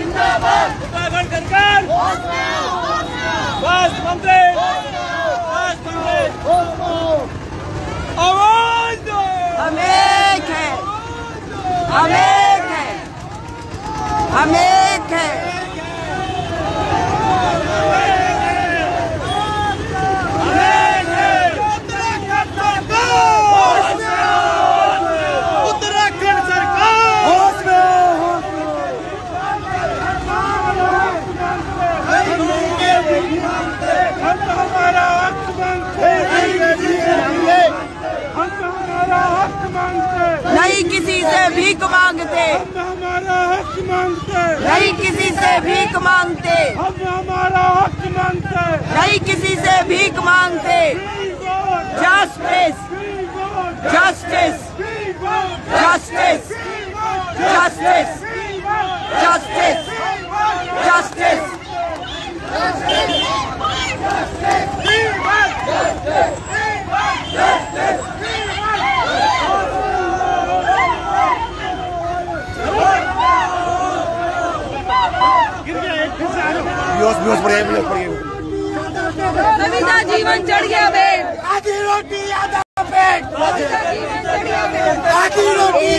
उत्तराखंड सरकार स्वास्थ्य मंत्री आवाज दो। हम एक है, हम एक है, हम एक है। उत्तराखंड सरकार होश में, हम तो हमारा हक मांगते, हम तो हमारा हक मांगते, नहीं किसी से भीख मांगते, हम हमारा हक मांगते, नहीं किसी से भीख मांगते, हम हमारा हक मांगते। नहीं किसी से भीख मांगते। Justice, justice, justice, justice, justice, justice. Savita जीवन चढ़ गया बेट, आधी रोटी आधा पेट, आधी रोटी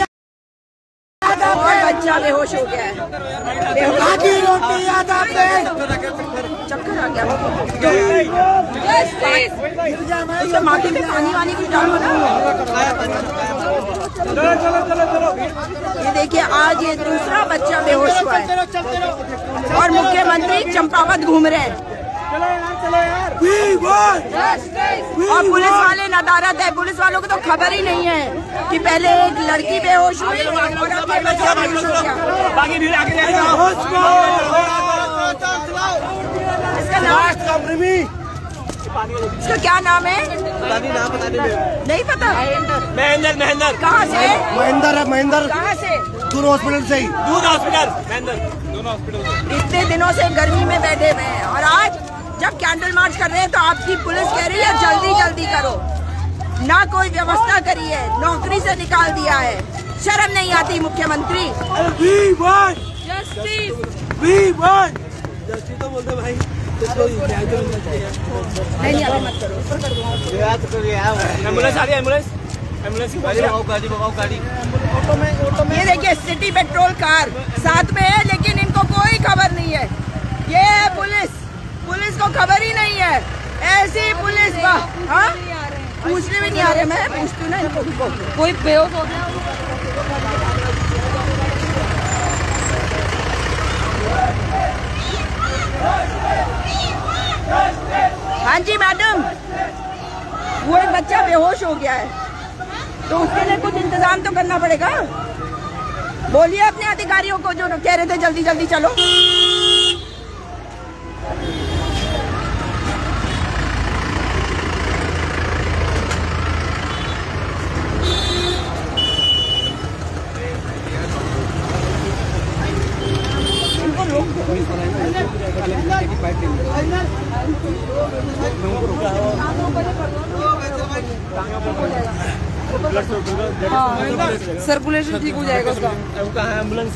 आधा और बच्चा बेहोश हो गया है। आधी रोटी आधा पेट। चक्कर आ गया। उसे माटी में पानी वानी कुछ डालो ना। ये देखिए, आज ये दूसरा बच्चा बेहोश हुआ है और मुख्यमंत्री चंपावत घूम रहे हैं और पुलिस वाले नदारद है। पुलिस वालों को तो खबर ही नहीं है कि पहले एक लड़की बेहोश हुई और अब ये बच्चा बेहोश हो गया। इसका नाम, इसका क्या नाम है? नहीं पता। महेंद्र कहाँ से? महेंद्र कहाँ से? दूर हॉस्पिटल से ही। दूध हॉस्पिटल महेंद्र दोनों हॉस्पिटल। इतने दिनों से गर्मी में बैठे हुए हैं और आज जब कैंडल मार्च कर रहे हैं तो आपकी पुलिस कह रही है जल्दी जल्दी करो। ना कोई व्यवस्था करी है, नौकरी से निकाल दिया है। शर्म नहीं आती मुख्यमंत्री? जस्टिस तो बोलते भाई, नहीं अभी मत करो। एम्बुलेंस आ रही है, एम्बुलेंस की गाड़ी। ये देखिए, सिटी पेट्रोल कार साथ में है लेकिन इनको कोई खबर नहीं है। ये है पुलिस, पुलिस को खबर ही नहीं है। ऐसी पुलिस, वाह। हाँ, पूछने भी नहीं आ रहे। मैं पूछती हूँ ना इनको, कोई बेहोश हो गया। हाँ जी मैडम, वो एक बच्चा बेहोश हो गया है तो उसके लिए कुछ इंतजाम तो करना पड़ेगा। बोलिए अपने अधिकारियों को जो कह रहे थे जल्दी जल्दी चलो। सर्कुलेशन ठीक हो जाएगा उसका। एम्बुलेंस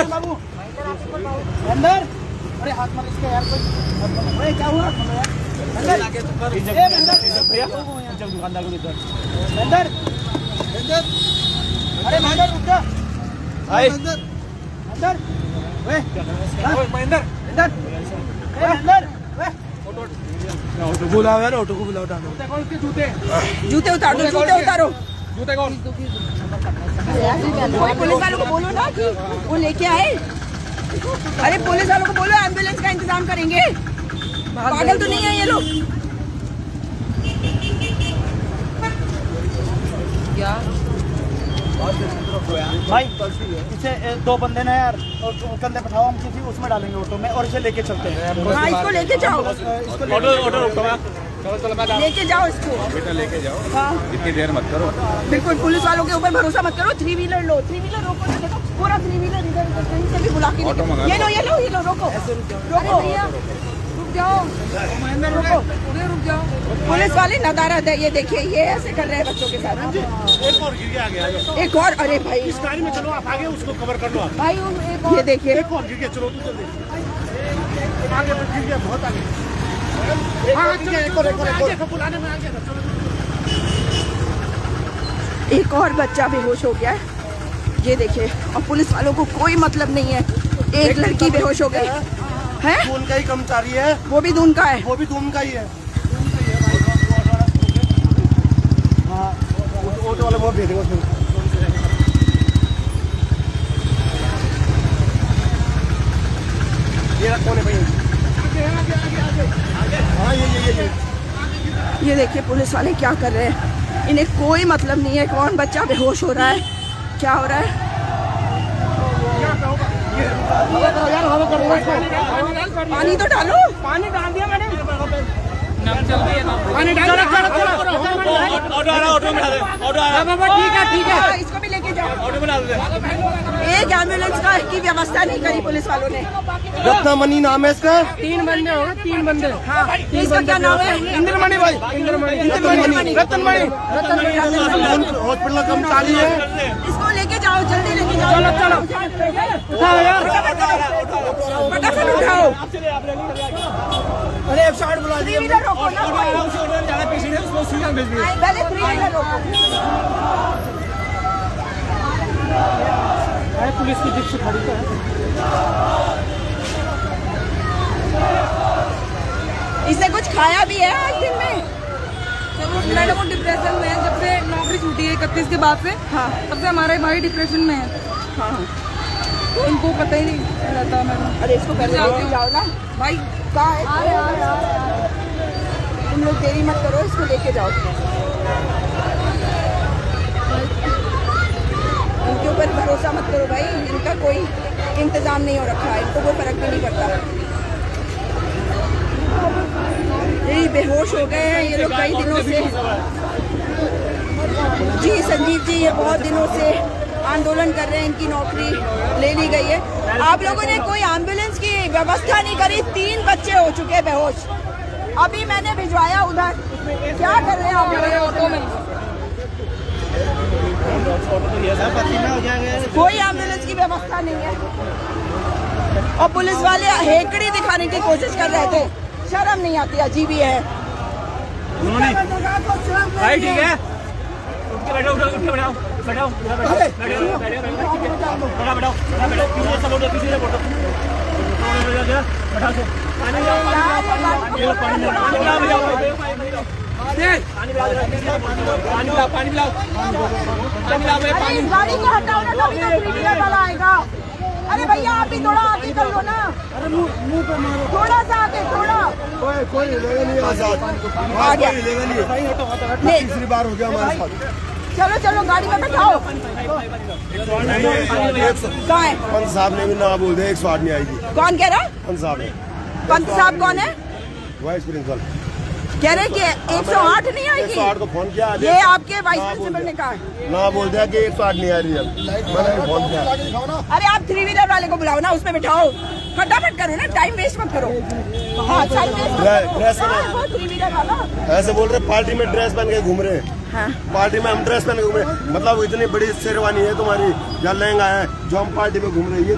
बाबू अरे हाथ मार इसके यार, कोई क्या हुआ? दुकानदार को इधर अरे महेंद्र रुक जा। ऑटो बुलाओ यार, ऑटो को बुलाओ। जूते उतार दो, जूते उतारो। जूते कौन? पुलिस वालों को बोलो ना कि वो लेके आए। अरे पुलिस वालों को बोलो एम्बुलेंस का इंतजाम करेंगे। पागल तो नहीं है ये लोग? क्या भाई इसे 2 बंदे ने यार और कंधे बैठाओ, हम किसी उसमें डालेंगे ऑटो में और इसे लेके चलते हैं। हाँ, इसको लेके जाओ, लेके जाओ इसको, बेटा लेके जाओ। हाँ इतनी देर मत करो। बिल्कुल पुलिस वालों के ऊपर भरोसा मत करो। 3 व्हीलर लो, 3 व्हीलर रोको, देखो पूरा 3 व्हीलर इधर कहीं से भी बुला के ये लो रोको रोको, रुक जाओ, रुक जाओ। पुलिस वाले नदारत है, ये देखिए ये ऐसे कर रहे हैं बच्चों के साथ। एक और गिर गया आगे, एक और, अरे भाई इस गाड़ी में चलो आप आगे, उसको कवर कर लो आप। भाई ये देखिए एक और गिर गया, चलो तू जल्दी आगे, गिर गया बहुत आगे। एक और बच्चा बेहोश हो गया है, ये देखिए। और पुलिस वालों को कोई मतलब नहीं है। एक लड़की बेहोश हो गई है, दून का ही कर्मचारी है, वो भी दून का है, वो भी दून का ही है। हाँ ऑटो वाला वो भेजेगा उसमें। ये कौन है भाई? हाँ ये देखिए पुलिस वाले क्या कर रहे हैं, इन्हें कोई मतलब नहीं है कौन बच्चा बेहोश हो रहा है, क्या हो रहा है। पानी तो डालो, पानी डाल दिया मैंने, पानी डालो, ऑटो में डाल दे, ऑटो आ रहा है, ठीक है, इसको भी लेके जाओ, ऑटो में डाल दे। एक एम्बुलेंस का की व्यवस्था नहीं करी पुलिस वालों ने। रत्नमणि नाम है इसका। 3 बंदे हो गए, 3 बंदे। हाँ, इसका क्या नाम है? इंद्रमणि भाई, रत्नमणि हॉस्पिटल का कर्मचारी है। इसको लेके जाओ, जल्दी लेके जाओ, चलो फटाफट उठाओ। अरे 108 बुला दिया। 3 व्हीलर रोको ना भाई, पहले 3 व्हीलर रोको। पुलिस की जीप से खड़ी है। इसने कुछ खाया भी है आज दिन में? मैडम वो डिप्रेशन में है, जब से नौकरी छूटी है 31 के बाद से। हाँ, तब से हमारे भाई डिप्रेशन में है। हाँ, तो उनको पता ही नहीं रहता। मैडम अरे इसको पहले लेके जाओ ना भाई, कहाँ है? तुम लोग देरी मत करो, इसको लेके जाओ। इनके ऊपर भरोसा मत करो भाई, इनका कोई इंतजाम नहीं हो रखा है, इनको कोई फर्क भी नहीं पड़ता। यही बेहोश हो गए हैं ये लोग कई दिनों से। जी संजीव जी, ये बहुत दिनों से आंदोलन कर रहे हैं, इनकी नौकरी ले ली गई है। आप लोगों ने कोई एम्बुलेंस की व्यवस्था नहीं करी, 3 बच्चे हो चुके हैं बेहोश। अभी मैंने भिजवाया उधर, क्या कर रहे हैं आप लोग? ऑटो में कोई एम्बुलेंस की व्यवस्था नहीं है, और पुलिस वाले हेकड़ी दिखाने की कोशिश कर रहे थे। शर्म नहीं आती, अजीब ही है। भाई ठीक है, उठ के बैठो, उठ के बैठाओ, बैठाओ, गाड़ी को हटाओ ना, तभी तो 3 व्हीलर वाला आएगा। अरे भैया आप भी थोड़ा आगे कर लो ना, मुंह पे मारो, थोड़ा सा आगे, थोड़ा। कोई लेगा नहीं आजाद, आ गया, लेगा नहीं। तीसरी बार हो गया हमारे साथ। चलो चलो गाड़ी में बैठाओ। कहाँ है पंत साहब ने भी ना बोल दे, 108 नहीं आएगी। कौन कह रहा? पंत साहब ने। पंत साहब कौन है? वाइस प्रिंसिपल कह रहे कि 108 नहीं आएगी। 108 को फोन किया, ये आपके वाइस प्रिंसिपल ने कहा है। ना बोल दिया कि 108 नहीं आ रही है। मैंने फोन किया। अरे आप 3 व्हीलर वाले को बुलाओ ना, उसमें बिठाओ, फटाफट करो ना, टाइम वेस्ट मत करो। हाँ, टाइम वेस्ट मत करो। 3 व्हीलर वाला ऐसे बोल रहे पार्टी में ड्रेस पहन के घूम रहे हैं। हाँ। पार्टी में हम ड्रेस पहन के घूम रहे हैं, मतलब इतनी बड़ी शेरवानी है तुम्हारी या लहंगा है जो हम पार्टी में घूम रहे हैं। ये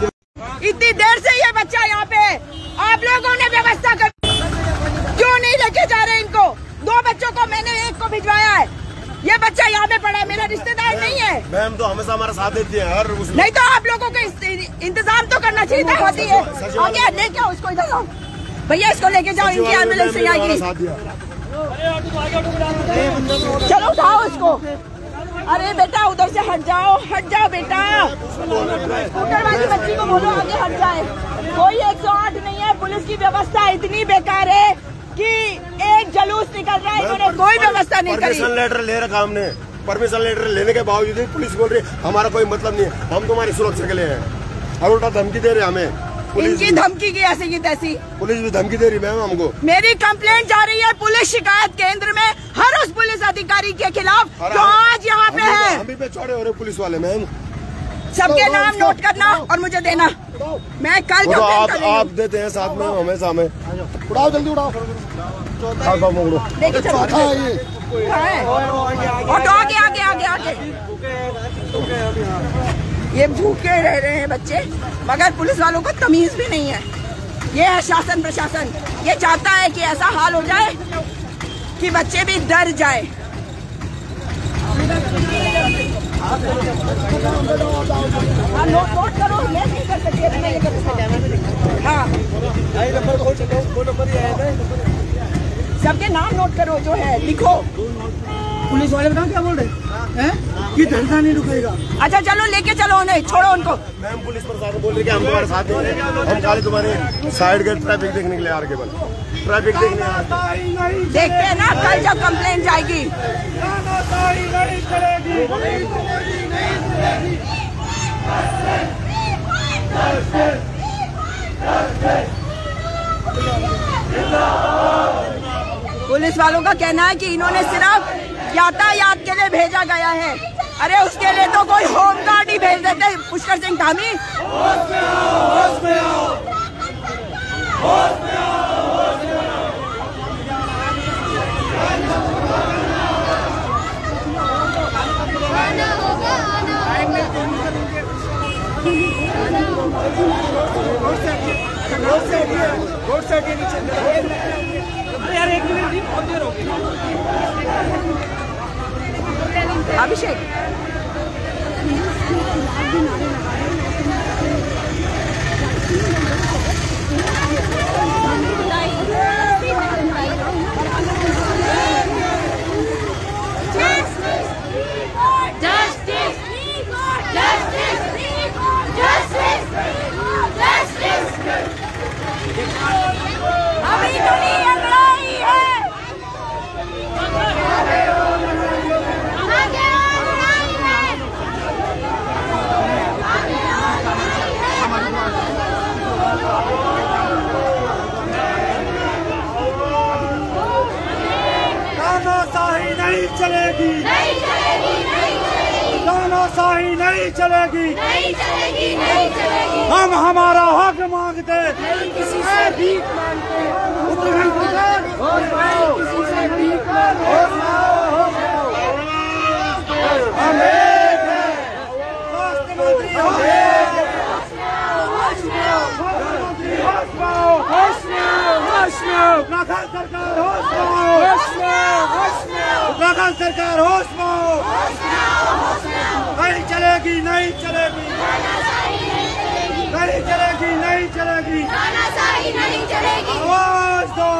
इतनी देर से ये बच्चा यहाँ पे, आप लोगों ने व्यवस्था कर, क्यों नहीं लेके जा रहे इनको? 2 बच्चों को मैंने, एक को भिजवाया है, ये बच्चा यहाँ पे पड़ा है, मेरा रिश्तेदार नहीं है। मैम तो हमेशा हमारा साथ देती है हर उसमें। नहीं तो आप लोगों को इंतजाम तो करना चाहिए था। होती है आगे, लेके आओ उसको, इधर आओ भैया, इसको लेके जाओ, इनकी एम्बुलेंस नहीं आएगी। चलो उठाओ इसको, अरे बेटा उधर से हट जाओ बेटा। स्कूटर वाली बच्ची को बोलो आगे हट जाए। कोई 108 नहीं है। पुलिस की व्यवस्था इतनी बेकार है कि एक जुलूस निकल रहा है, इन्होंने कोई व्यवस्था नहीं करी। परमिशन लेटर ले रखा हमने, परमिशन लेटर लेने के बावजूद पुलिस बोल रही है हमारा कोई मतलब नहीं है, हम तुम्हारी सुरक्षा के लिए हैं, और उल्टा धमकी दे रहे हमें। इनकी धमकी की ऐसी की तैसी। पुलिस भी धमकी दे रही मैम हमको। मेरी कंप्लेंट जा रही है पुलिस शिकायत केंद्र में हर उस पुलिस अधिकारी के खिलाफ जो आज यहाँ पे है। हम भी पे चढ़े हो रहे पुलिस वाले मैम। सबके नाम नोट करना और मुझे देना। मैं कल कंप्लेंट आप देते हैं साथ में हमेशा हमें। उड़ाओ जल्दी उड़ाओ। लेके चलो। ऑटो आगे आगे आगे आगे। ये भूखे रह रहे हैं बच्चे, मगर पुलिस वालों को तमीज भी नहीं है। ये है शासन प्रशासन, ये चाहता है कि ऐसा हाल हो जाए कि बच्चे भी डर जाए। नोट करो, मैं नहीं कर सकती। हाँ, सबके नाम नोट करो, जो है लिखो। पुलिस वाले बताओ क्या बोल रहे हैं कि धंधा नहीं रुकेगा। अच्छा चलो लेके चलो उन्हें, छोड़ो उनको। मैम पुलिस प्रशासन बोल रही है हम तुम्हारे साथ हैं, हम खाली तुम्हारे साइड के ट्रैफिक देखने के लिए आर केवल ट्रैफिक देखने देखते हैं ना कल जब कंप्लेंट जाएगी। पुलिस वालों का कहना है कि इन्होंने सिर्फ यातायात के लिए भेजा गया है। अरे उसके लिए तो कोई होमगार्ड ही भेज देते। पुष्कर सिंह धामी अभिषेक अभी तो नहीं लड़ाई है। तानाशाही नहीं चलेगी, नहीं चलेगी, नहीं चलेगी। तानाशाही नहीं चलेगी, नहीं चलेगी, नहीं चलेगी। हम हमारा हक मांगते, नहीं किसी से भीख मांगते। उत्तराखंड सरकार किसी से भीख मांगते। हम एक हैं, स्वास्थ्य मंत्री हम एक हैं। उत्तराखंड सरकार होश में, उत्तराखंड सरकार होश में। नहीं चलेगी, नहीं चलेगी, नहीं चलेगी, नहीं चलेगी, तानाशाही नहीं चलेगी। आवाज दो,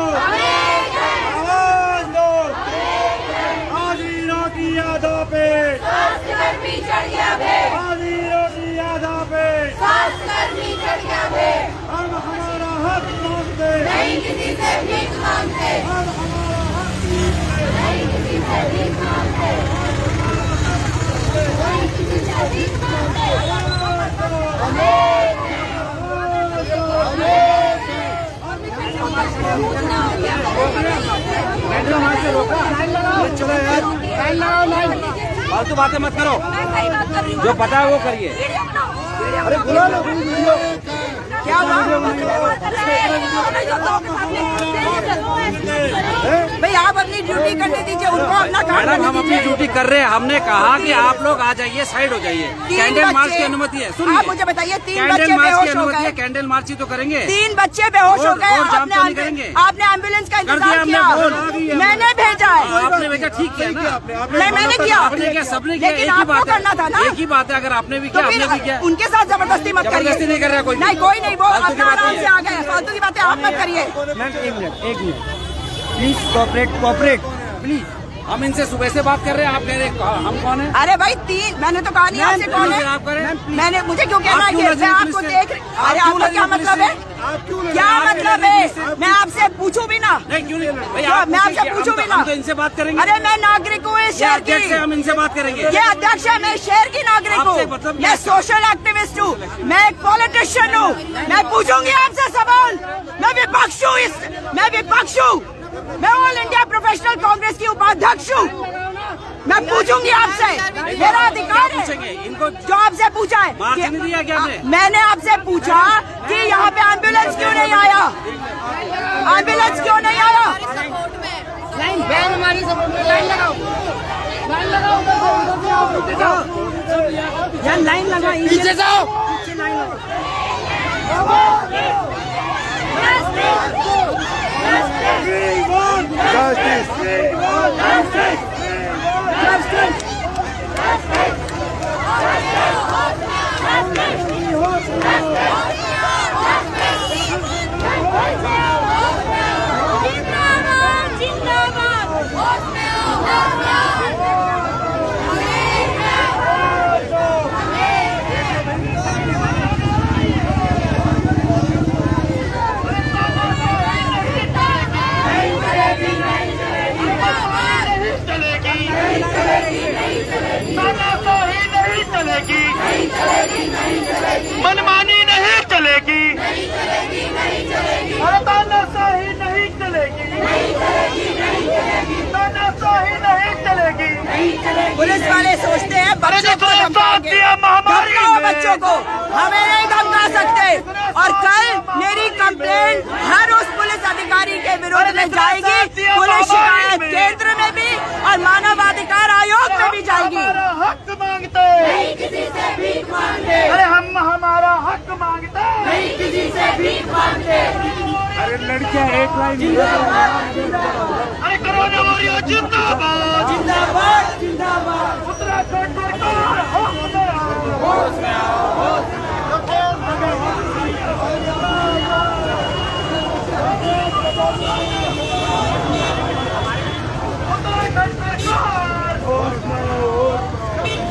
आवाज दो। आधी रोटी आधा पेट, स्वास्थ्यकर्मी चढ़ गया पेट, आधी रोटी आधा पेट। स्वास्थ्यकर्मी चढ़ गया पेट। हम हमारा हक मांगते, नहीं किसी से भीख मांगते, हम हमारा हक मांगते। नहीं किसी से भीख मांगते, नहीं किसी से भीख मांगते। फालतू बातें मत करो, जो पता है वो करिए। अरे बुला लो वीडियो। क्या भाई आप अपनी ड्यूटी करने दीजिए, उनको अपना काम मैडम हम अपनी ड्यूटी कर रहे हैं। हमने कहा कि आप लोग आ जाइए, साइड हो जाइए। कैंडल मार्च की अनुमति है। सुनिए, आप मुझे बताइए, 3 बच्चे कैंडल मार्च की बेहोश हो अनुमति है, गए। कैंडल मार्च ही तो करेंगे। 3 बच्चे बेहोश हो गए। करेंगे। आपने एम्बुलेंस का इंतजार दिया हमने, किया। मैंने भेजा है। आपने भेजा, ठीक किया ना। मैंने किया, आपने किया, सबने किया। लेकिन एक ही बात आपको करना था ना। एक ही बात है, अगर आपने भी किया, हमने भी किया। उनके साथ जबरदस्ती मत करिए। जबरदस्ती नहीं कर रहा कोई। नहीं, कोई नहीं, वो अपना आराम से आ गए। फालतू की बातें आप मत करिए। मैम एक मिनट प्लीज कोऑपरेट प्लीज। हम इनसे सुबह से बात कर रहे हैं, आप कह रहे हैं हम कौन है? अरे भाई मैंने तो कहा नहीं आपसे कौन है। आप करें मैंने मुझे क्यों कहना है कि मैं आपको देख रही? अरे आपका क्या मतलब है? क्या मतलब है? मैं आपसे पूछूं भी ना? नहीं क्यों नहीं भाई, मैं आपसे पूछूं भी ना? हम तो इनसे बात करेंगे। अरे मैं नागरिक हूँ इस शहर की। हम इनसे बात करेंगे। ये अध्यक्ष है, मैं शहर की नागरिक हूँ, मैं सोशल एक्टिविस्ट हूँ, मैं एक पॉलिटिशियन हूँ। मैं पूछूंगी आपसे सवाल। मैं विपक्ष हूँ, मैं विपक्ष हूँ, मैं ऑल इंडिया प्रोफेशनल कांग्रेस की उपाध्यक्ष हूँ। मैं पूछूंगी आपसे, मेरा अधिकार है इनको जो आपसे पूछा है कि दिया क्या मैंने आपसे पूछा कि यहाँ पे एम्बुलेंस क्यों नहीं आया, एम्बुलेंस क्यों नहीं आया? लाइन हमारी सपोर्ट में लाइन लगाओ, लाइन लगाओ, यार लाइन लगा, पीछे जाओ, मनमानी नहीं चलेगी, अरे तानाशाही नहीं चलेगी, तानाशाही नहीं चलेगी। पुलिस वाले सोचते हैं बच्चों को बच्चों को हमें नहीं धमका सकते। और कल मेरी कंप्लेंट हर उस पुलिस अधिकारी के विरोध में जाएगी, पुलिस शिकायत केंद्र में भी और मानवाधिकार आयोग में भी जाएगी। हक मांगते नहीं किसी से भीख मांगते, अरे हम हमारा हक मांगते नहीं किसी से भीख मांगते। अरे लड़कियां एक लाइन, अरे कोरोना वॉरियर जिंदाबाद, जिंदाबाद, जिंदाबाद। उत्तराखंड सरकार होश में आओ।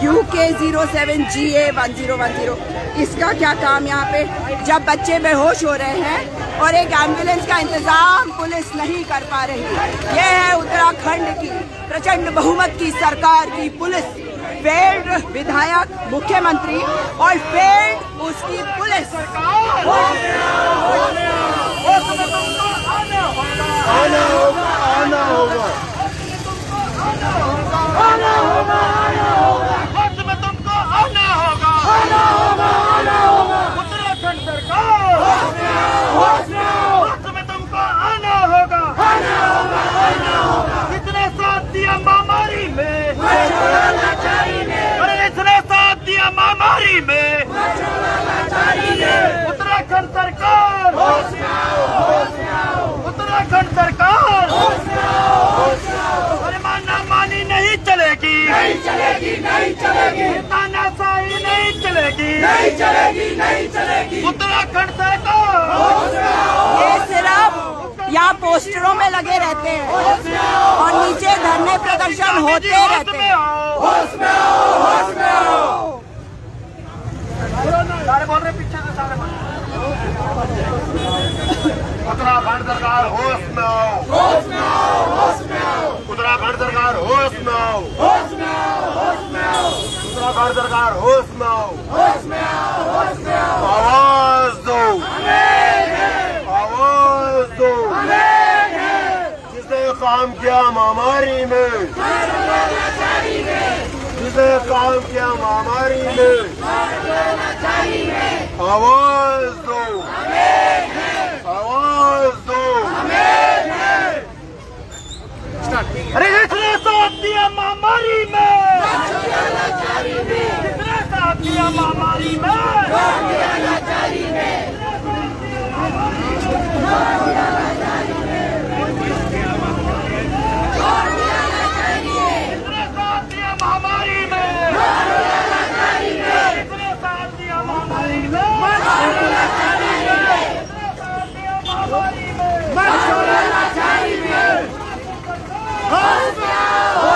UK 07GA 1010, इसका क्या काम यहाँ पे? जब बच्चे बेहोश हो रहे हैं और एक एम्बुलेंस का इंतजाम पुलिस नहीं कर पा रही। ये है उत्तराखंड की प्रचंड बहुमत की सरकार की पुलिस, फेल्ड विधायक, मुख्यमंत्री और फेल्ड उसकी पुलिस। आना होगा, आना होगा, आना होगा, आना होगा, वक्त में तुमको आना होगा, आना होगा, आना होगा। उत्तराखंड सरकार वक्त में तुमको आना होगा, आना होगा, आना होगा। कितने साथ दिया महामारी में, अरे इसने साथ दिया महामारी में, उत्तराखंड सरकार, उत्तराखंड सरकार, अरे मानी नहीं चलेगी, नहीं चलेगी, नहीं चलेगी, तानाशाही नहीं चलेगी, नहीं चलेगी, नहीं चलेगी। उत्तराखंड सरकार ये सिर्फ यहाँ पोस्टरों में लगे रहते हैं और नीचे धरने प्रदर्शन होते रहते हैं। होश में आओ, होश में आओ। सारे बोल रहे पीछे से, सारे उत्तराखंड सरकार होश में आओ, होश में आओ, होश में आओ। उत्तराखंड सरकार होश में आओ, होश में आओ, होश में आओ। उत्तराखंड सरकार होश में आओ, होश में आओ, होश में आओ। आवाज दो, आवाज दो। जिसने काम किया महामारी में, जिसने काम किया महामारी में, आवाज दो, आवाज दो। अरे इसने साथ दिया महामारी में, कितने साथ दिया महामारी में, होश में आओ,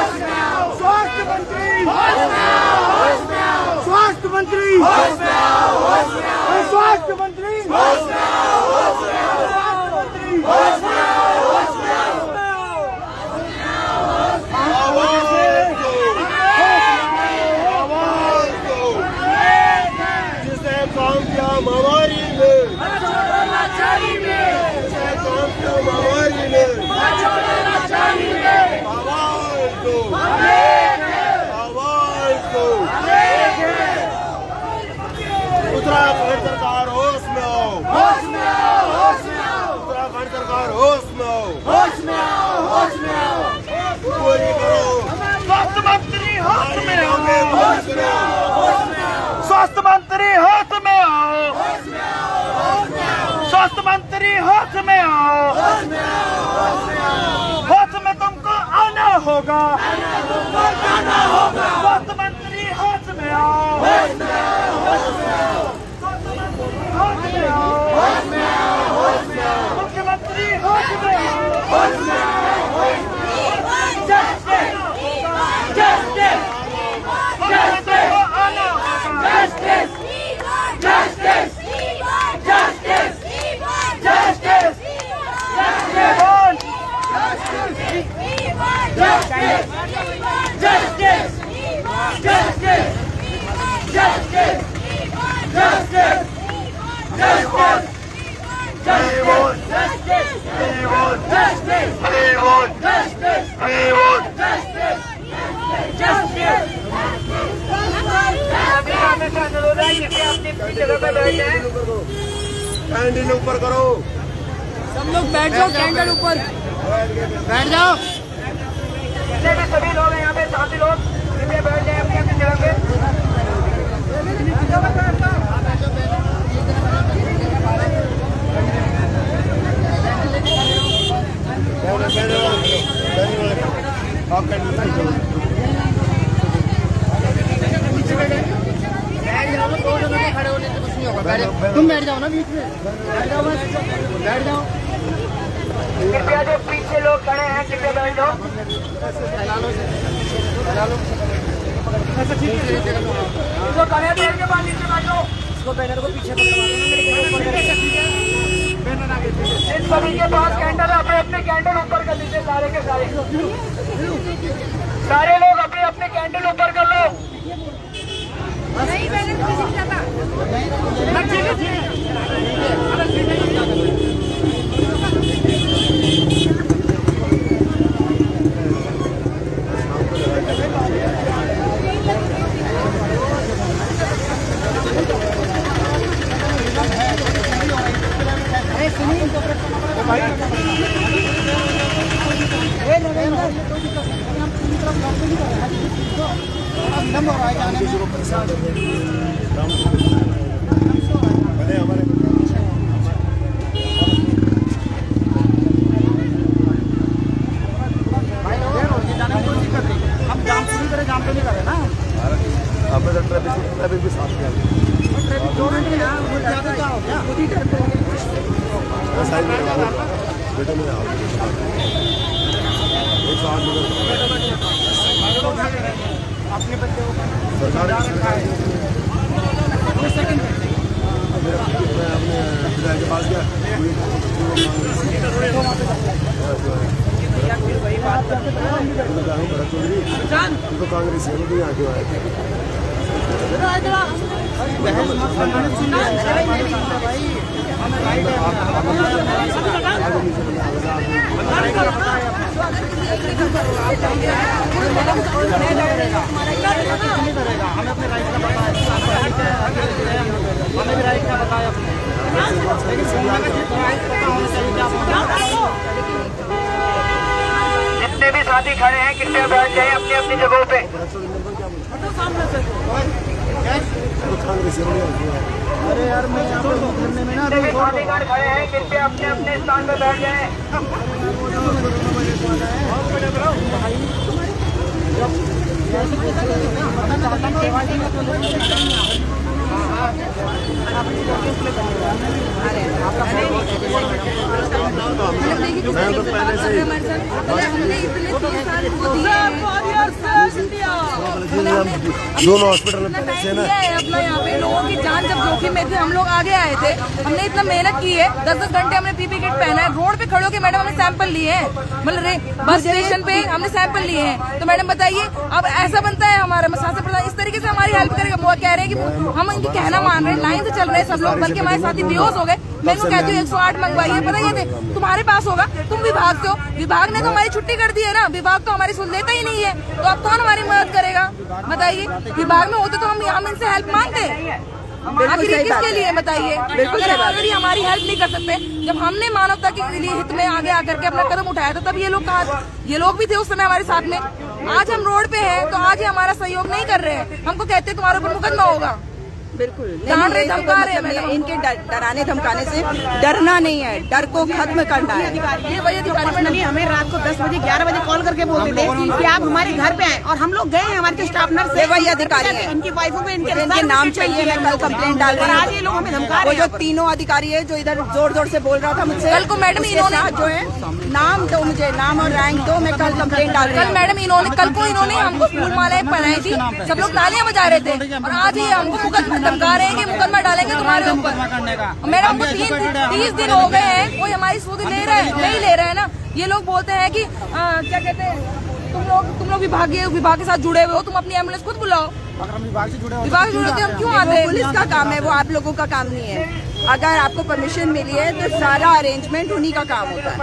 स्वास्थ्य मंत्री होश में आओ, होश में तुमको आना होगा, स्वास्थ्य मंत्री होश में आओ, मुख्यमंत्री होश में आओ, justice justice justice justice justice justice justice candle ऊपर करो, सब लोग बैठ जाओ, कैंडल ऊपर बैठ जाओ। सभी लोग यहाँ पे साथी लोग कृपया बैठ जाए अपनी अपनी जगह पे। तुम बैठ जाओ ना बीच में, बैठ जाओ बस, बैठ जाओ। कृपया जो पीछे लोग खड़े हैं कृपया बैठ जाओ। इसको खड़े पेड़ के पास नीचे बैठो, इसको बैनर को पीछे इन सभी के पास कैंडल है, अपने अपने कैंडल ऊपर कर लीजिए, सारे के सारे लोग अपने अपने कैंडल ऊपर कर लो। नहीं बैनर को पीछे जाता। अपने बच्चे को के पास गया तो कांग्रेस आगे आए थे। हमें भी राइट का बताया, जितने भी साथी खड़े हैं कृपया बैठ जाए अपनी अपनी जगहों पे। अरे यार मैं यहाँ पर घूमने में ना जितने भी साथीगण खड़े हैं कृपया अपने अपने स्थान पर बैठ जाए। दोनों हॉस्पिटल में अपना यहाँ पे लोगों की जान जब जोखिम में थी, हम लोग आगे आए थे, हमने इतना मेहनत की है, 10-10 घंटे हमने पीपी किट पहना है, रोड पे खड़े होकर मैडम हमने सैंपल लिए हैं, मतलब बस स्टेशन पे हमने सैंपल लिए हैं। तो मैडम बताइए अब ऐसा बनता है हमारा शासन प्रधान इस तरीके से हमारी हेल्प करेगा? वो कह रहे हैं कि हम इनकी कहना मान रहे हैं, लाइन से चल रहे हैं सब लोग, बल्कि हमारे साथी बेहोश हो गए। मैं इनको कहती हूँ 108 मंगवाइए, पता ये तुम्हारे पास होगा, तुम विभाग से हो, विभाग ने तो हमारी छुट्टी कर दी है ना, विभाग तो हमारी सुन लेता ही नहीं है, तो अब कौन हमारी मदद करेगा बताइए? विभाग में होते तो हम इनसे हेल्प मांगते, आखिर किसके लिए बताइए? अगर ऑलरेडी हमारी हेल्प नहीं कर सकते, जब हमने मानवता के लिए हित में आगे आकर के अपना कदम उठाया था, तब ये लोग कहा, ये लोग भी थे उस समय हमारे साथ में। आज हम रोड पे हैं तो आज ये हमारा सहयोग नहीं कर रहे हैं, हमको कहते हैं तुम्हारे ऊपर मुकदमा होगा। बिल्कुल डांट रहे, धमका रहे हैं। इनके डराने धमकाने से डरना नहीं है, डर को खत्म करना है। ये वही अधिकारी हमें रात को 10 बजे 11 बजे कॉल करके बोलते थे कि आप हमारे घर पे आए, और हम लोग गए हैं, हमारे स्टाफ नर्स से। वही अधिकारी है, इनकी वाइफों पे इनके नाम चाहिए, मैं कल कंप्लेंट डाल रही हूँ। आज ये लोग हमें धमका रहे हैं। वो जो तीनों अधिकारी है जो इधर जोर जोर से बोल रहा था मुझसे, कल को मैडम इन्होंने जो है नाम दो, मुझे नाम और रैंक दो, मैं कल कंप्लेंट डाल रही हूँ। कल मैडम कल को इन्होंने हमको फूल मालाएं पहनाई थी, सब लोग तालियां बजा रहे थे, और आज ही हमको धमका रहे हैं कि मुकदमा डालेंगे तुम्हारे ऊपर। मैडम हमको 30 दिन हो गए हैं, कोई हमारी सूद नहीं ले रहे हैं ना। ये लोग बोलते हैं कि क्या कहते हैं, तुम लोग विभाग के साथ जुड़े हुए हो, तुम अपनी एम्बुलेंस खुद बुलाओ। अगर हम विभाग से जुड़े होते हम क्यों आते हैं? पुलिस का काम है, वो आप लोगों का काम नहीं है। अगर आपको परमिशन मिली है तो सारा अरेंजमेंट उन्हीं का काम होता है,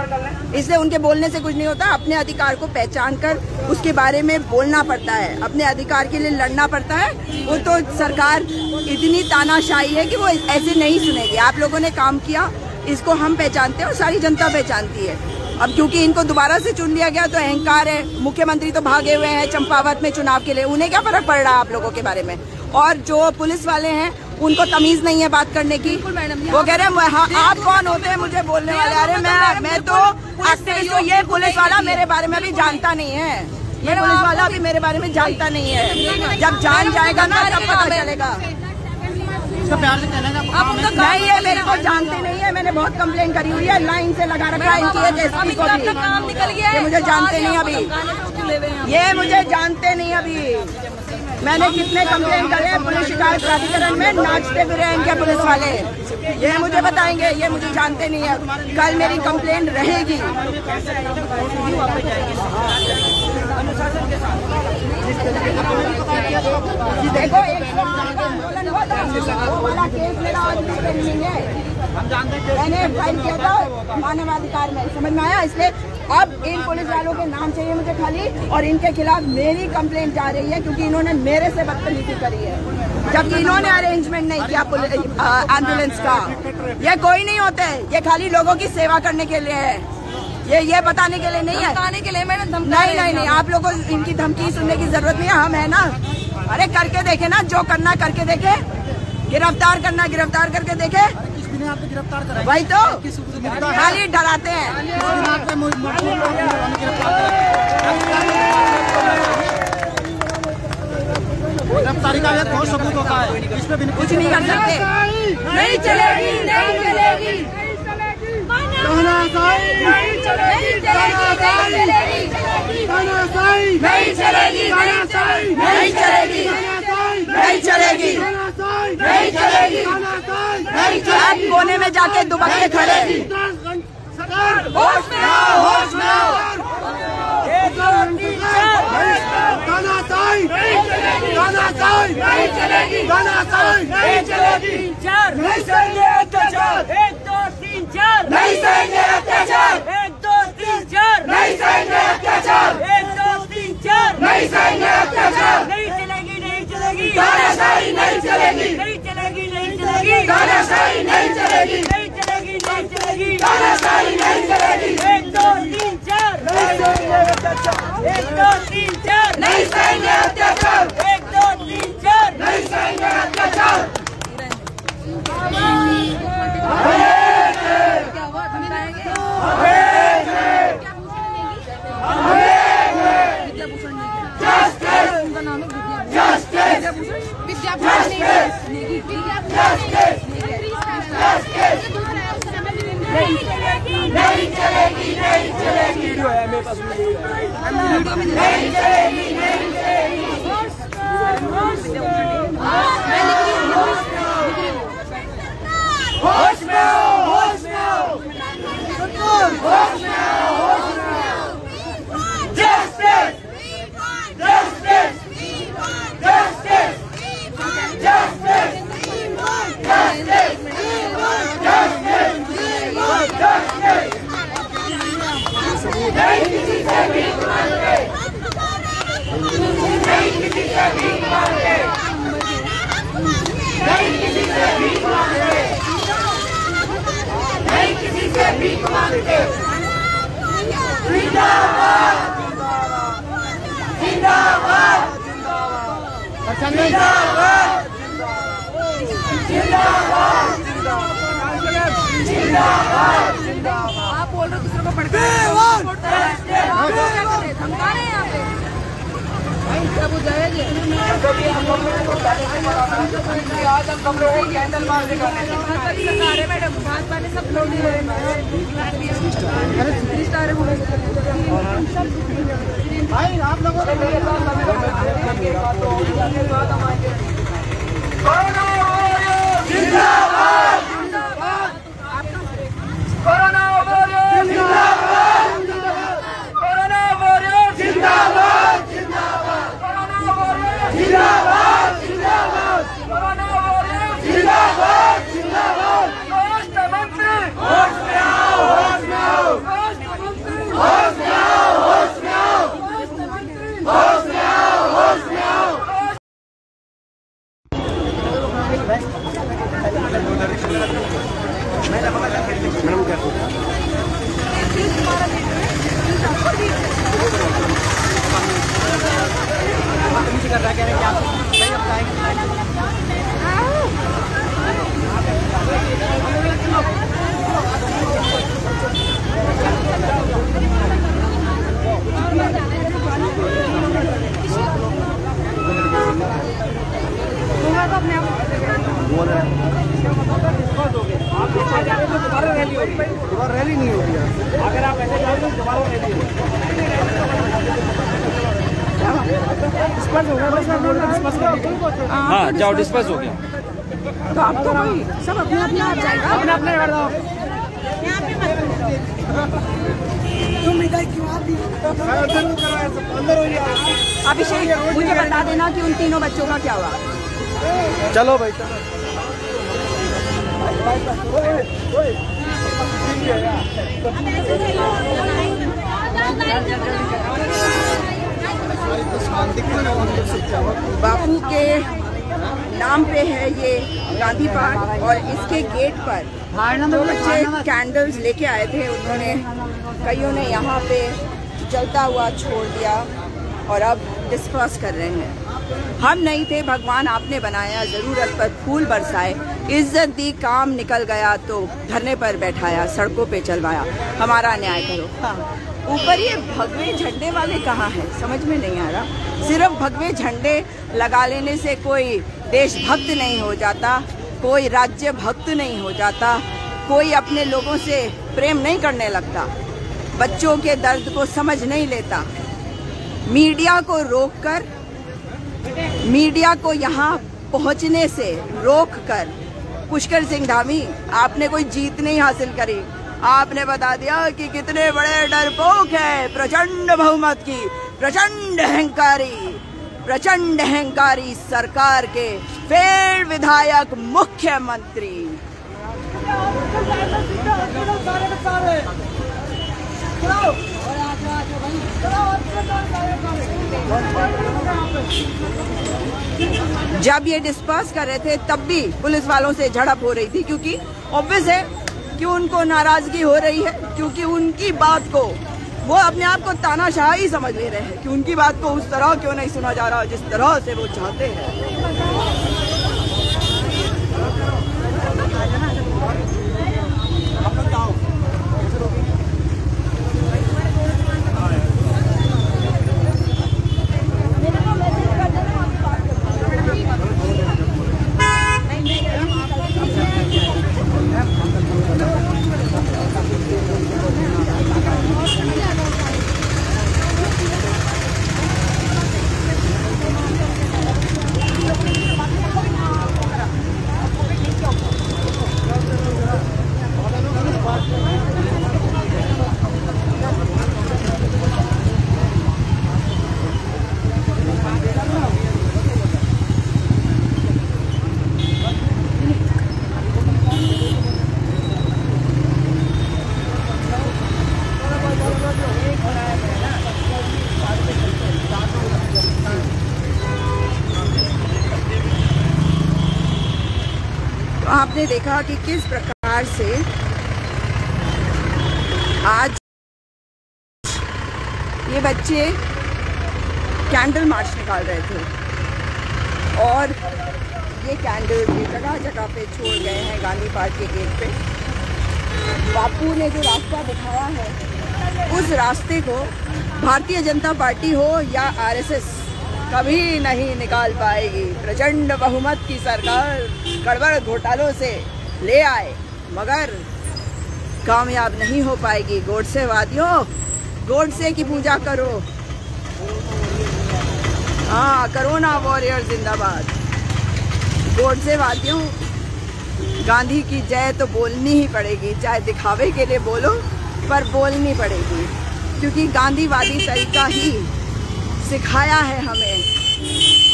इसलिए उनके बोलने से कुछ नहीं होता। अपने अधिकार को पहचान कर उसके बारे में बोलना पड़ता है, अपने अधिकार के लिए लड़ना पड़ता है। वो तो सरकार इतनी तानाशाही है कि वो ऐसे नहीं सुनेगी। आप लोगों ने काम किया, इसको हम पहचानते हैं और सारी जनता पहचानती है। अब क्योंकि इनको दोबारा से चुन लिया गया तो अहंकार है। मुख्यमंत्री तो भागे हुए हैं चंपावत में चुनाव के लिए, उन्हें क्या फर्क पड़ रहा है आप लोगों के बारे में? और जो पुलिस वाले हैं उनको तमीज नहीं है बात करने की। वो कह रहे हैं हाँ, आप कौन होते हैं मुझे बोलने वाले? अरे मैं तो एक्टिविस्ट हूँ। ये पुलिस वाला मेरे बारे में भी जानता नहीं है, ये पुलिस वाला भी मेरे बारे में जानता नहीं है। जब जान जाएगा ना तब पता चलेगा। नहीं, ये मेरे को जानते नहीं है, मैंने बहुत कंप्लेंट करी हुई है, लाइन से लगा रखा है इनकी एसपी को भी। काम निकल गया है, ये मुझे जानते नहीं अभी, ये मुझे जानते नहीं अभी। मैंने कितने कंप्लेंट करे पुलिस शिकायत प्राधिकरण में, नाचते फिरे इनके पुलिस वाले, ये मुझे बताएंगे। ये मुझे जानते नहीं है, कल मेरी कंप्लेंट रहेगी। देखो वाला केस मेरा आज नहीं है, मैंने फाइल किया था मानवाधिकार में, समझ में आया। इसलिए अब इन पुलिस वालों के नाम चाहिए मुझे खाली, और इनके खिलाफ मेरी कंप्लेंट जा रही है क्योंकि इन्होंने मेरे से बदतमीजी करी है, जबकि इन्होंने अरेंजमेंट नहीं किया एम्बुलेंस का। ये कोई नहीं होते, ये खाली लोगों की सेवा करने के लिए है, ये बताने के लिए नहीं है, धमकाने के लिए। मैंने नहीं, आप लोगों को इनकी धमकी सुनने की जरूरत नहीं है, हम है ना। अरे करके देखे ना, जो करना करके देखे, गिरफ्तार करना गिरफ्तार करके देखे। आपको गिरफ्तार करा, वही तो खाली डराते हैं। गिरफ्तारी का एक बहुत सबूत होता है, इसमें भी कुछ नहीं कर सकते। नहीं चलेगी, नहीं चलेगी, नहीं चलेगी, नहीं चलेगी, नहीं चलेगी, नहीं चलेगी, नहीं चलेगी। आप कोने में जाके दुबक के खड़े, होश में आओ, होश में आओ। नहीं चलेगी, नहीं चलेगी, नहीं सहेंगे अत्याचार। 1 2 3 4 नहीं सहेंगे अत्याचार। 1 2 3 4 नहीं सहेंगे अत्याचार। 1 2 3 4 नहीं सहेंगे अत्याचार। नहीं चलेगी, नहीं चलेगी, तानाशाही नहीं चलेगी, नहीं चलेगी, नहीं चलेगी, तानाशाही नहीं चलेगी, नहीं चलेगी, नहीं चलेगी, तानाशाही नहीं चलेगी। 1 2 3 4 नहीं सहेंगे अत्याचार। 1 2 3 4 नहीं सहेंगे अत्याचार। 1 2 3 4 नहीं सहेंगे अत्याचार। नहीं चलेगी, नहीं चलेगी, वीडियो है मेरे पास, नहीं चलेगी, नहीं चलेगी। होश में आओ, होश में आओ, होश में आओ, होश में आओ। जस्टिस, जस्टिस, जस्टिस, जस्टिस, नहीं किसी से भीख मांगते, नहीं किसी से भीख मांगते, नहीं किसी से भीख मांगते, नहीं किसी से भीख मांगते। जिंदाबाद, जिंदाबाद, जिंदाबाद, आप बोल रहे हो दूसरों को पढ़ के धमका रहे हैं यहाँ पे सब जाएंगे। आज हम सब लोग कैंडल मार्च निकालेंगे। मैडम भाजपा ने सब लोग भाई आप लोगों ने मेरे साथ कोरोना वॉरियर जिंदाबाद, कोरोना वॉरियर जिंदाबाद, कोरोना वॉरियर जिंदाबाद, कोरोना वॉरियर जिंदाबाद, स्वास्थ्य मंत्री होश में आओ, होश में आओ, स्वास्थ्य मंत्री होश में आओ, होश में आओ, स्वास्थ्य मंत्री होश में आओ, होश में आओ। दोबारा रैली नहीं होगी। अगर आप ऐसे जाओगे तो दोबारा रैली होगी। हाँ जाओ, डिस्पर्स हो गया। तो आप तो भाई सब अपने अपने आप जाएगा, अपने अपने कर दो। अभिषेक मुझे बता देना कि उन तीनों बच्चों का क्या हुआ। चलो भाई चलो। बापू के नाम पे है ये गांधी पार्क और इसके गेट पर दो बच्चे कैंडल्स लेके आए थे। उन्होंने कईयों ने यहाँ पे जलता हुआ छोड़ दिया और अब डिस्पर्स कर रहे हैं। हम नहीं थे, भगवान आपने बनाया, ज़रूरत पर फूल बरसाए, इज्जत दी, काम निकल गया तो धरने पर बैठाया, सड़कों पे चलवाया, हमारा न्याय करो। ऊपर ये भगवे झंडे वाले कहाँ हैं, समझ में नहीं आ रहा। सिर्फ भगवे झंडे लगा लेने से कोई देशभक्त नहीं हो जाता, कोई राज्य भक्त नहीं हो जाता, कोई अपने लोगों से प्रेम नहीं करने लगता, बच्चों के दर्द को समझ नहीं लेता। मीडिया को रोककर, मीडिया को यहाँ पहुँचने से रोककर, पुष्कर सिंह धामी आपने कोई जीत नहीं हासिल करी। आपने बता दिया कि कितने बड़े डरपोक है, प्रचंड बहुमत की, प्रचंड अहंकारी सरकार के फेल विधायक मुख्यमंत्री। जब ये डिस्पर्स कर रहे थे तब भी पुलिस वालों से झड़प हो रही थी, क्योंकि ऑब्वियस है कि उनको नाराजगी हो रही है, क्योंकि उनकी बात को वो अपने आप को तानाशाह ही समझ ले रहे हैं कि उनकी बात को उस तरह क्यों नहीं सुना जा रहा जिस तरह से वो चाहते हैं। आपने देखा कि किस प्रकार से आज ये बच्चे कैंडल मार्च निकाल रहे थे और ये कैंडल भी जगह जगह पे छोड़ गए हैं गांधी पार्क के गेट पे। बापू ने जो रास्ता दिखाया है उस रास्ते को भारतीय जनता पार्टी हो या आरएसएस कभी नहीं निकाल पाएगी। प्रचंड बहुमत की सरकार गड़बड़ घोटालों से ले आए मगर कामयाब नहीं हो पाएगी। गोडसे वादियों, गोडसे की पूजा करो। हाँ, कोरोना वॉरियर जिंदाबाद। गोडसे वादियों, गांधी की जय तो बोलनी ही पड़ेगी, चाहे दिखावे के लिए बोलो पर बोलनी पड़ेगी, क्योंकि गांधीवादी तरीका ही सिखाया है हमें।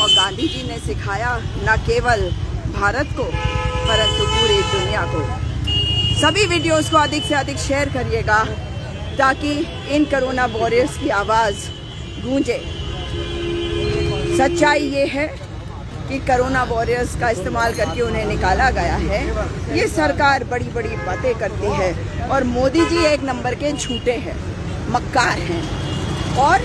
और गांधी जी ने सिखाया न केवल भारत को परंतु पूरी दुनिया को। सभी वीडियोस को अधिक से अधिक शेयर करिएगा ताकि इन कोरोना वॉरियर्स की आवाज़ गूंजे। सच्चाई ये है कि कोरोना वॉरियर्स का इस्तेमाल करके उन्हें निकाला गया है। ये सरकार बड़ी बड़ी बातें करती है और मोदी जी एक नंबर के झूठे हैं, मक्कार हैं और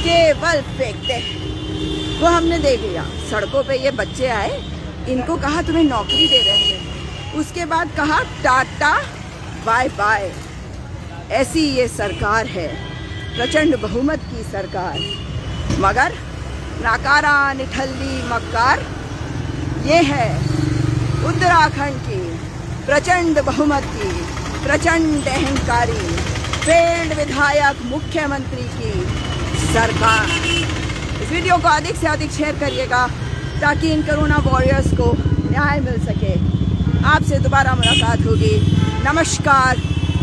केवल फेंकते हैं। वो हमने देख लिया, सड़कों पे ये बच्चे आए, इनको कहा तुम्हें नौकरी दे रहे हैं, उसके बाद कहा टाटा बाय बाय। ऐसी ये सरकार है, प्रचंड बहुमत की सरकार, मगर नाकारा निठल्ली मक्कार। ये है उत्तराखंड की प्रचंड बहुमत की, प्रचंड अहंकारी, फेल्ड विधायक मुख्यमंत्री की सरकार। इस वीडियो को अधिक से अधिक शेयर करिएगा ताकि इन कोरोना वॉरियर्स को न्याय मिल सके। आपसे दोबारा मुलाकात होगी। नमस्कार,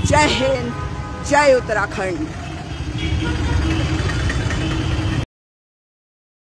जय हिंद, जय उत्तराखंड।